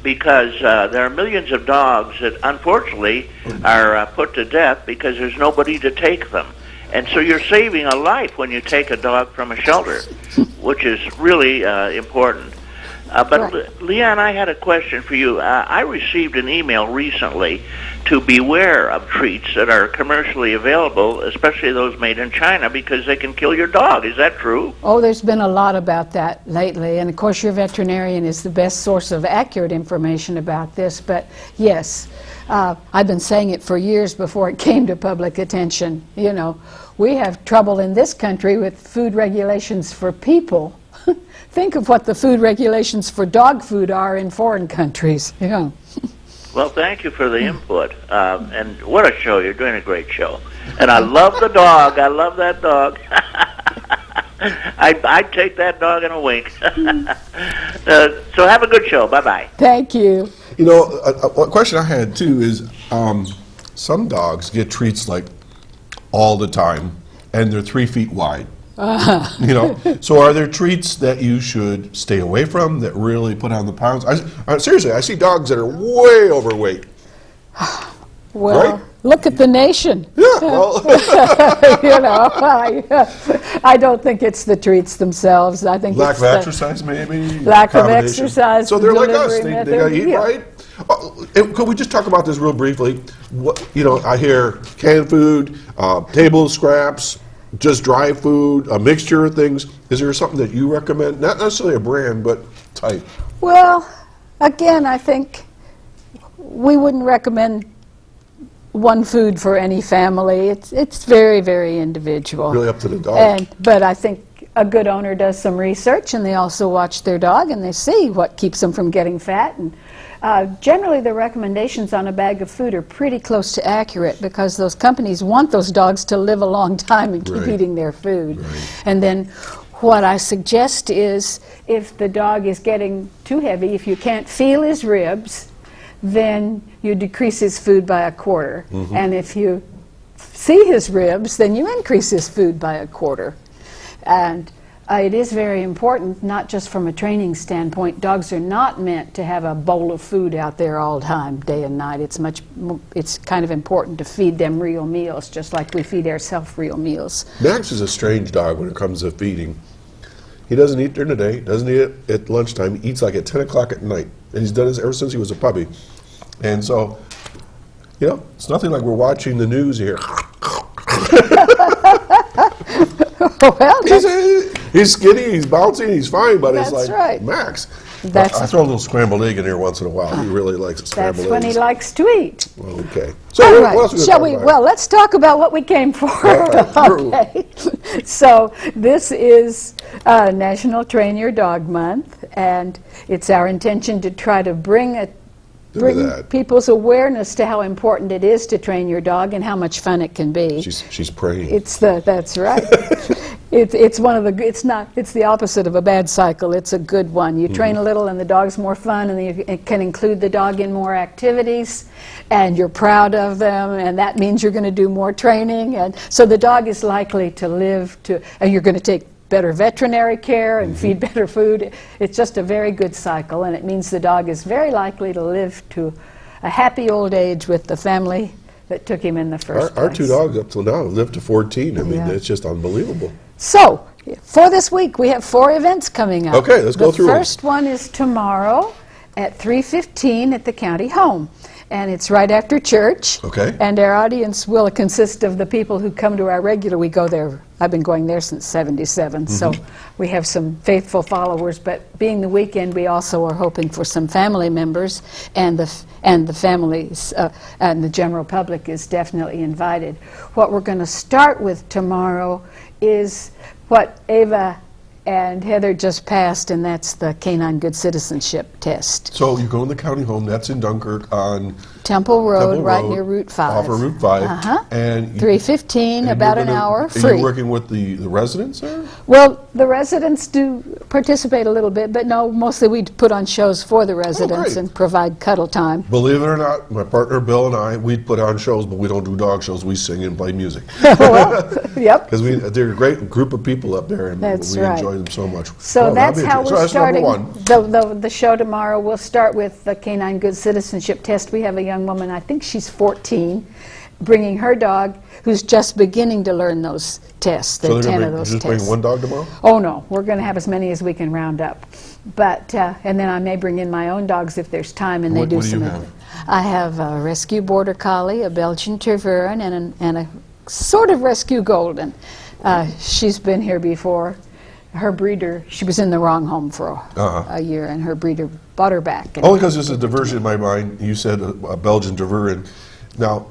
because there are millions of dogs that unfortunately are put to death because there's nobody to take them. And so you're saving a life when you take a dog from a shelter, which is really important. But LeeAnne, I had a question for you. I received an email recently to beware of treats that are commercially available, especially those made in China, because they can kill your dog. Is that true? Oh, there's been a lot about that lately, and of course your veterinarian is the best source of accurate information about this, but yes, I've been saying it for years before it came to public attention. You know, we have trouble in this country with food regulations for people. Think of what the food regulations for dog food are in foreign countries. Yeah. Well, thank you for the input. And what a show. You're doing a great show. And I love the dog. I love that dog. I'd take that dog in a wink. So have a good show. Bye-bye. Thank you. You know, a question I had too is some dogs get treats like all the time, and they're 3 feet wide. You know, so are there treats that you should stay away from that really put on the pounds? Seriously, I see dogs that are way overweight. Well, right? look at the nation. Yeah, well. You know, I don't think it's the treats themselves. I think Lack it's of the exercise, maybe? lack of Combination. exercise. So they're like us. delivery They got to method. eat Yeah. right. Could we just talk about this real briefly? You know, I hear canned food, table scraps, just dry food, a mixture of things. Is there something that you recommend? Not necessarily a brand, but type. Well, again, I think we wouldn't recommend one food for any family. It's very, very individual. Really up to the dog. But I think a good owner does some research, and they also watch their dog, and they see what keeps them from getting fat. And generally, the recommendations on a bag of food are pretty close to accurate because those companies want those dogs to live a long time and keep eating their food. And then what I suggest is if the dog is getting too heavy, if you can't feel his ribs, then you decrease his food by 1/4. And if you see his ribs, then you increase his food by 1/4. And it is very important, not just from a training standpoint. Dogs are not meant to have a bowl of food out there all the time, day and night. It's kind of important to feed them real meals, just like we feed ourselves real meals. Max is a strange dog when it comes to feeding. He doesn't eat during the day, doesn't eat at lunchtime. He eats like at 10 o'clock at night. And he's done this ever since he was a puppy. And so, you know, it's nothing like we're watching the news here. Well, he's skinny, he's bouncing, he's fine, but it's That's like, right. Max. I throw a little scrambled egg in there once in a while. He really likes a scrambled egg. That's when he likes to eat. Okay. So All what else right. we Shall gonna we? talk about? Well, let's talk about what we came for. Okay. So this is National Train Your Dog Month, and it's our intention to try to bring people's awareness to how important it is to train your dog and how much fun it can be. She's praying. That's right. It's one of the. It's not. It's the opposite of a bad cycle. It's a good one. You train a little, and the dog's more fun, and you can include the dog in more activities, and you're proud of them, and that means you're going to do more training, and so the dog is likely to live to. And you're going to take better veterinary care and feed better food. It's just a very good cycle, and it means the dog is very likely to live to a happy old age with the family that took him in the first place. Our 2 dogs up till now have lived to 14. I mean, it's just unbelievable. So, for this week, we have 4 events coming up. Okay, let's go through The them. first one is tomorrow at 3:15 at the county home. And it's right after church. Okay. And our audience will consist of the people who come to our regular. We go there. I've been going there since '77, so we have some faithful followers. But being the weekend, we also are hoping for some family members, and the families and the general public is definitely invited. What we're going to start with tomorrow is what Ava and Heather just passed, and that's the Canine Good Citizenship Test. So you go in the county home, that's in Dunkirk on Temple Road, right near Route 5. Off of Route 5. And 3:15, about an hour, free. Are you working with the residents there? Well, the residents do participate a little bit, but no, mostly we put on shows for the residents great. and provide cuddle time. Believe it or not, my partner Bill and I, we put on shows, but we don't do dog shows. We sing and play music. Well, yep. Because they're a great group of people up there, and That's we right. enjoy them so much. So Well, that's that'll be how interesting. we're So that's starting number 1. the show tomorrow. We'll start with the Canine Good Citizenship Test. We have a young woman, I think she's 14, bringing her dog who's just beginning to learn those tests. There So are they're 10 going of to those just tests. bring 1 dog tomorrow? Oh no, we're going to have as many as we can round up. But and then I may bring in my own dogs if there's time, and What they do do some. you have? I have a rescue border collie, a Belgian Tervuren, and a sort of rescue golden. She's been here before. Her breeder, she was in the wrong home for a year, and her breeder bought her back. Only because there's a diversion in my mind. You said a Belgian Tervuren. Now,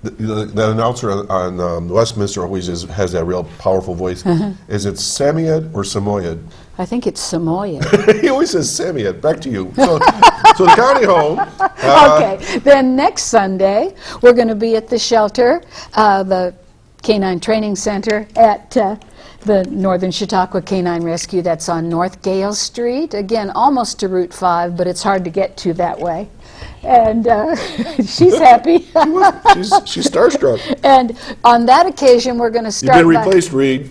the announcer on Westminster always has that real powerful voice. Is it Samoyed or Samoyed? I think it's Samoyed. He always says Samoyed. Back to you. So the county home. Okay, then next Sunday, we're going to be at the shelter, the Canine Training Center at the Northern Chautauqua Canine Rescue. That's on North Gale Street. Again, almost to Route 5, but it's hard to get to that way. And she's happy. She's starstruck. And on that occasion, we're going to start. You've been replaced, Reed.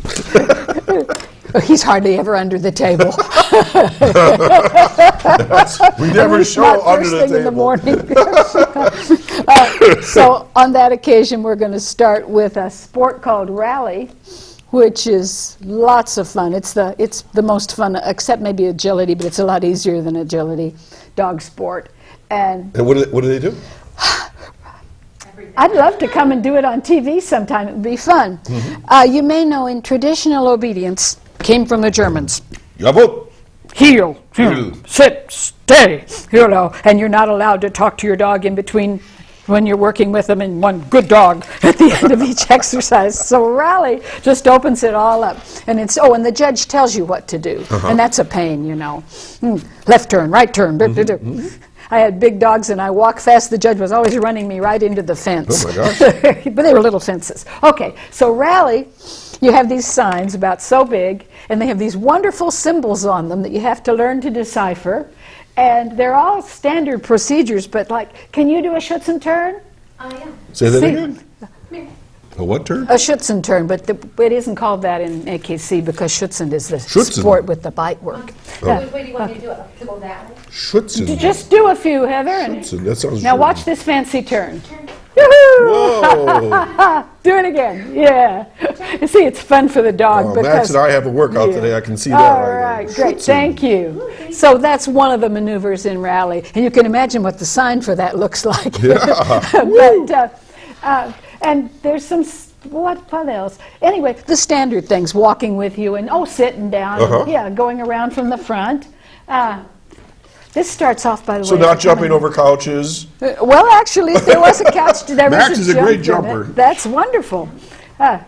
He's hardly ever under the table. We never show under the thing table. in the morning. So on that occasion, we're going to start with a sport called Rally, which is lots of fun. It's the most fun, except maybe agility, but it's a lot easier than agility, dog sport. And what do they do? I'd love to come and do it on TV sometime. It would be fun. You may know in traditional obedience came from the Germans. Jawohl. Heel, sit, stay, and you're not allowed to talk to your dog in between when you're working with them, and one good dog at the end of each exercise. So Rally just opens it all up. And it's, and the judge tells you what to do. And that's a pain, Left turn, right turn. I had big dogs and I walked fast. The judge was always running me right into the fence. Oh my gosh. But they were little fences. Okay, so Rally, you have these signs about so big, and they have these wonderful symbols on them that you have to learn to decipher. And they're all standard procedures, but can you do a Schützenturn? Yeah. Say that again. A what turn? A Schützenturn, but it isn't called that in AKC because Schützen is the Schützen. sport with the bite work. Wait, do you want me to do it? To go that way? Schützen. Just do a few, Heather. And Schützen. That sounds now German. watch this fancy turn. Yoo-hoo! Whoa. Do it again. Yeah. You see, it's fun for the dog. Max and I have a workout today. I can see that All right right, now. great. Schützen. Thank you. So that's one of the maneuvers in Rally. And you can imagine what the sign for that looks like. Yeah. And there's some, what else? Anyway, the standard things, walking with you and, sitting down. Uh-huh. Yeah, going around from the front. This starts off, by the way. So not jumping over couches. Well, actually, if there was a couch, there Max was is a jump great in jumper. it. That's wonderful. Yeah.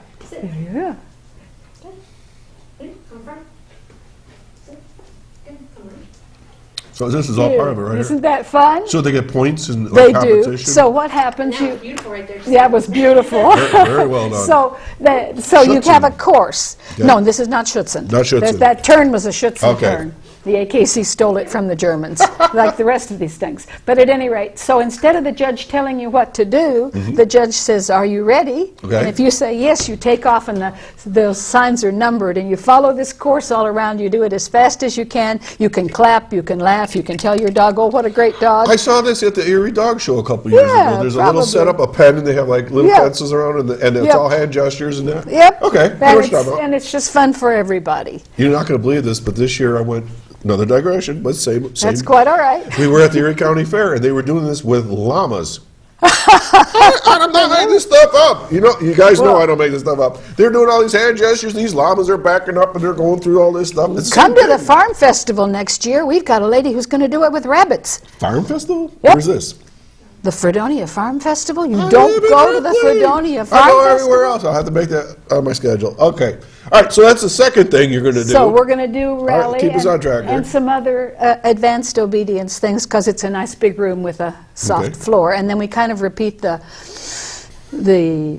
So this is all part of it, right? Isn't that fun? So they get points in They competition? do. So what happens? That was beautiful right there. Yeah, it was beautiful. Very well done. So you have a course. Yeah. No, this is not Schutzen. Not Schutzen. That turn was a Schutzen Okay. turn. The AKC stole it from the Germans, like the rest of these things. But at any rate, so instead of the judge telling you what to do, the judge says, "Are you ready?" Okay. And if you say yes, you take off, and those signs are numbered, and you follow this course all around. You do it as fast as you can. You can clap, you can laugh, you can tell your dog, "Oh, what a great dog." I saw this at the Erie Dog Show a couple years Yeah, ago. There's a probably. little setup, a pen, and they have like little Yeah. fences around, and it's Yep. all hand gestures and that. Yep. Okay, I know And what you're it's, talking about. and it's just fun for everybody. You're not going to believe this, but this year I went, another digression, but same. That's quite all right. We were at the Erie County Fair, and they were doing this with llamas. I'm not making this stuff up. You know, you guys know I don't make this stuff up. They're doing all these hand gestures, and these llamas are backing up, and they're going through all this stuff. It's Come to the farm festival next year. We've got a lady who's going to do it with rabbits. Farm Festival? Yep. Where's this? The Fredonia Farm Festival? You I don't live in go to the Ripley. Fredonia Farm I go Festival? everywhere else. I'll have to make that on my schedule. Okay. All right, so that's the second thing you're going to do. So we're going to do rally keep us on track here. and some other advanced obedience things because it's a nice big room with a soft Okay. floor. And then we kind of repeat the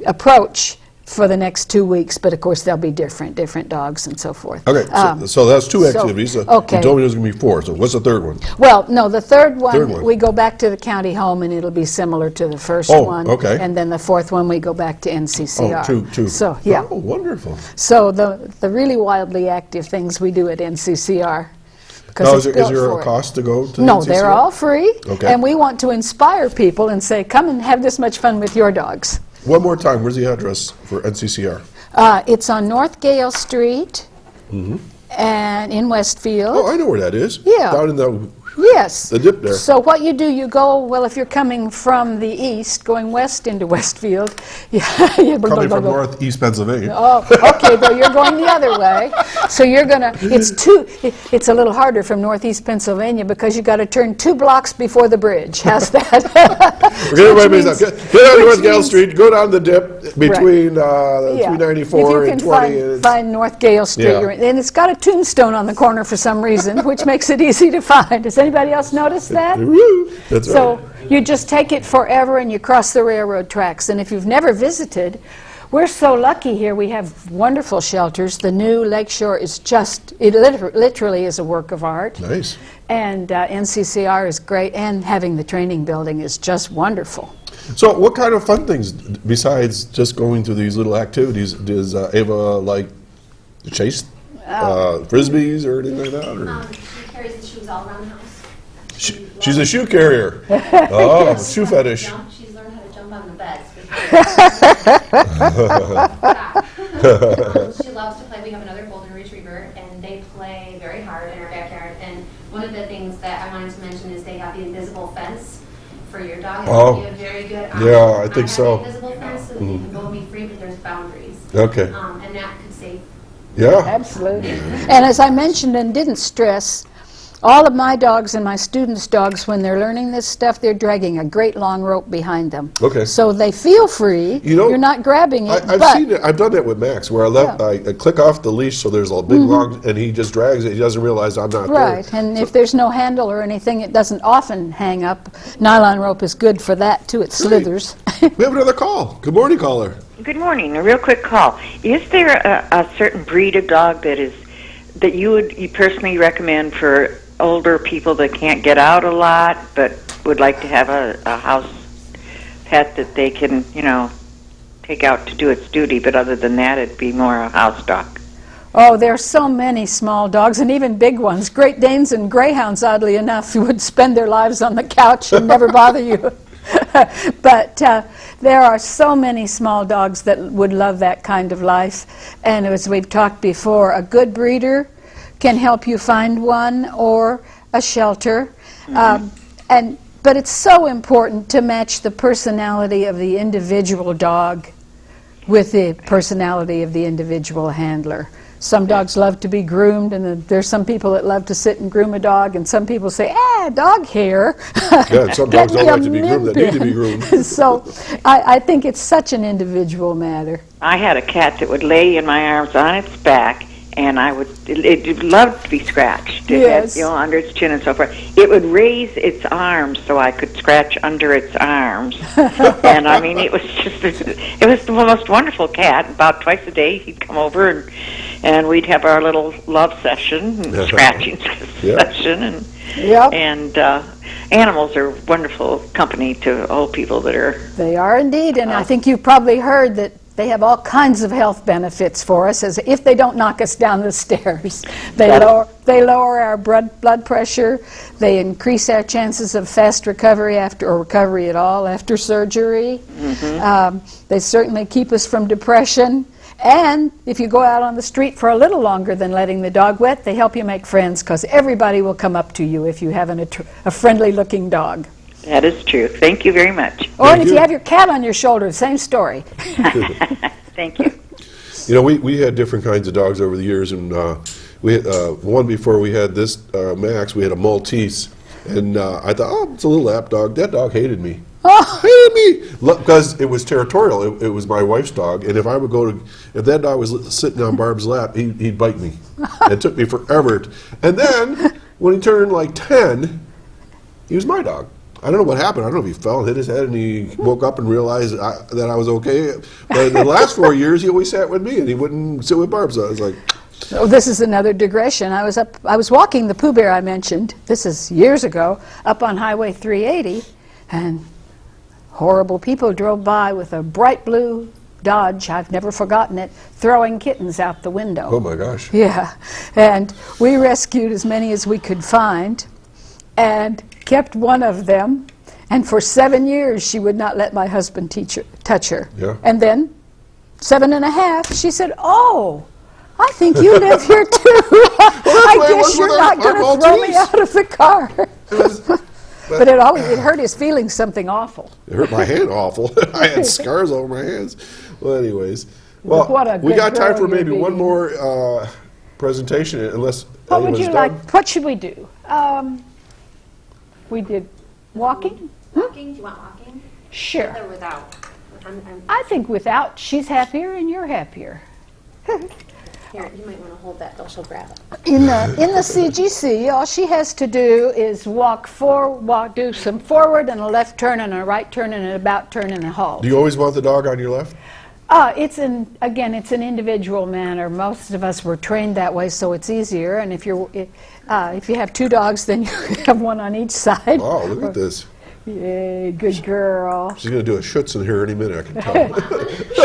approach for the next 2 weeks, but of course they'll be different dogs and so forth. Okay, so that's two so- activities. okay. You told me there was going to be 4, so what's the third one? Well, no, the third one, one. we go back to the county home and it'll be similar to the first Oh, one. okay. And then the fourth one, we go back to NCCR. Oh, two. So, yeah. Oh, wonderful. So the really wildly active things we do at NCCR. because Now, it's is built there for a it. cost to go to No, NCCR? they're all free. Okay. And we want to inspire people and say, come and have this much fun with your dogs. One more time, where's the address for NCCR? It's on North Gale Street and in Westfield. Oh, I know where that is. Yeah. Down in the Yes. The dip there. So what you do, you go, well, if you're coming from the east, going west into Westfield, Coming from northeast Pennsylvania. Oh, okay, though you're going the other way. So you're gonna, it's a little harder from northeast Pennsylvania because you gotta turn 2 blocks before the bridge. How's that? Get on North Gale Street, go down the dip between Yeah. 394 If and you 20. can find North Gale Street, Yeah. and it's got a tombstone on the corner for some reason, which makes it easy to find. Does anybody else notice that? That's So right. you just take it forever and you cross the railroad tracks. And if you've never visited, we're so lucky here. We have wonderful shelters. The new Lakeshore is just, it literally is a work of art. Nice. And NCCR is great, and having the training building is just wonderful. So what kind of fun things, besides just going through these little activities, does Ava like to chase Frisbees or anything like that? Or? She carries the shoes all around the house. She's a shoe carrier. Oh, shoe fetish. She's learned how to jump on the beds. She loves to play. We have another golden retriever, and they play very hard in our backyard. And one of the things that I wanted to mention is they have the invisible fence for your dog. It Oh. would be a very good Yeah, I think so. Invisible fence, so that you can go and be free, but there's boundaries. Okay. And that could save. Yeah. Absolutely. And as I mentioned and didn't stress, all of my dogs and my students' dogs, when they're learning this stuff, they're dragging a great long rope behind them. Okay. So they feel free. You know, you're not grabbing it. I've but seen it. I've done that with Max, where I click off the leash, so there's a big long, and he just drags it. He doesn't realize I'm not right, there. and if there's no handle or anything, it doesn't often hang up. Nylon rope is good for that too. It slithers. We have another call. Good morning, caller. Good morning. A real quick call. Is there a certain breed of dog that you personally recommend for older people that can't get out a lot but would like to have a house pet that they can, take out to do its duty, but other than that, it'd be more a house dog? Oh, there are so many small dogs, and even big ones. Great Danes and Greyhounds, oddly enough, would spend their lives on the couch and never bother you. But there are so many small dogs that would love that kind of life. And as we've talked before, a good breeder can help you find one, or a shelter. But it's so important to match the personality of the individual dog with the personality of the individual handler. Some dogs love to be groomed, and then there's some people that love to sit and groom a dog, and some people say, dog hair. Yeah, and some dogs don't like to be groomed that need to be groomed. So I think it's such an individual matter. I had a cat that would lay in my arms on its back, and it loved to be scratched. It Yes. had, under its chin and so forth. It would raise its arms so I could scratch under its arms. And I mean, it was the most wonderful cat. About twice a day, he'd come over and we'd have our little love session, and scratching session, and animals are wonderful company to old people that are. They are indeed, and I think you've probably heard that they have all kinds of health benefits for us, as if they don't knock us down the stairs. They lower our blood pressure. They increase our chances of fast recovery or recovery at all after surgery. They certainly keep us from depression. And if you go out on the street for a little longer than letting the dog wet, they help you make friends, because everybody will come up to you if you have a friendly-looking dog. That is true. Thank you very much. Or if you have your cat on your shoulder, same story. Thank you. You know, we had different kinds of dogs over the years, and we had, one before we had this Max, we had a Maltese, and I thought, it's a little lap dog. That dog hated me. Hated me! Because it was territorial. It was my wife's dog, and if that dog was sitting on Barb's lap, he'd bite me. It took me forever. And then, when he turned like 10, he was my dog. I don't know what happened. I don't know if he fell and hit his head and he woke up and realized that I was okay. But in the last 4 years, he always sat with me and he wouldn't sit with Barb. So I was like... Oh, this is another digression. I was walking the Pooh Bear I mentioned, this is years ago, up on Highway 380, and horrible people drove by with a bright blue Dodge, I've never forgotten it, throwing kittens out the window. Oh my gosh. Yeah, and we rescued as many as we could find, and kept one of them, and for 7 years she would not let my husband touch her. Yeah. And then, 7.5, she said, I think you live here too. I guess you're not going to throw me out of the car. But it hurt his feelings something awful. It hurt my hand awful. I had scars over my hands. Well, anyways. Well, we got time for maybe one more presentation, unless what would you like? What should we do? We did walking? Walking? Do you want walking? Sure. With or without? I think without. She's happier and you're happier. Here, you might want to hold that, though. She'll grab it. In the CGC, all she has to do is do some forward and a left turn and a right turn and an about turn and a halt. Do you always want the dog on your left? It's an individual manner. Most of us were trained that way, so it's easier. And if you have two dogs, then you have one on each side. Wow, look at this. Yay, good girl. She's going to do a schutz in here any minute, I can tell.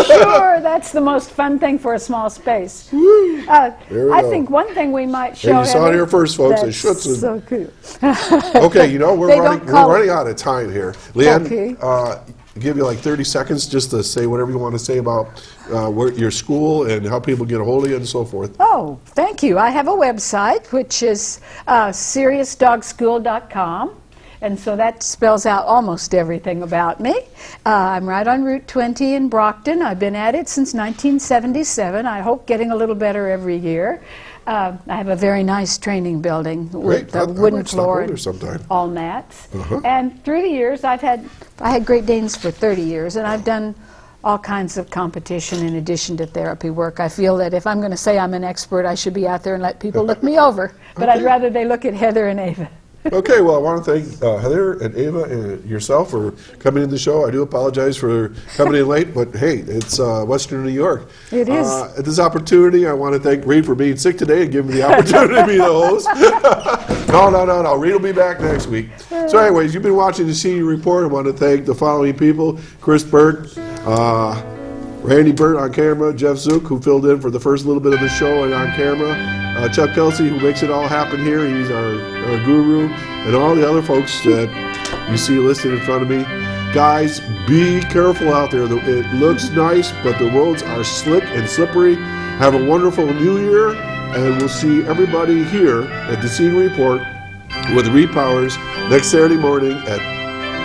Sure, that's the most fun thing for a small space. I think one thing we might show. Hey, you saw it here first, folks. A schutz. So cool. Okay, we're running out of time here. LeeAnne, give you like 30 seconds just to say whatever you want to say about your school and how people get a hold of you and so forth. Oh, thank you. I have a website, which is SeriousDogSchool.com. And so that spells out almost everything about me. I'm right on Route 20 in Brockton. I've been at it since 1977. I hope getting a little better every year. I have a very nice training building with a wooden floor and all mats. And through the years, I had Great Danes for 30 years, and I've done all kinds of competition in addition to therapy work. I feel that if I'm going to say I'm an expert, I should be out there and let people look me over. But I'd rather they look at Heather and Ava. Okay, well, I want to thank Heather and Ava and yourself for coming in the show. I do apologize for coming in late, but hey, it's Western New York. It is. At this opportunity, I want to thank Reed for being sick today and giving me the opportunity to be the host. No. Reed will be back next week. So anyways, you've been watching the Senior Report. I want to thank the following people: Chris Burt, Randy Burt on camera, Jeff Zook, who filled in for the first little bit of the show and on camera, Chuck Kelsey, who makes it all happen here. He's our guru, and all the other folks that you see listed in front of me. Guys, be careful out there. It looks nice, but the roads are slick and slippery. Have a wonderful New Year, and we'll see everybody here at the Senior Report with Reed Powers next Saturday morning at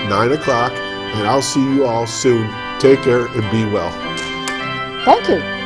9 o'clock, and I'll see you all soon. Take care and be well. Thank you.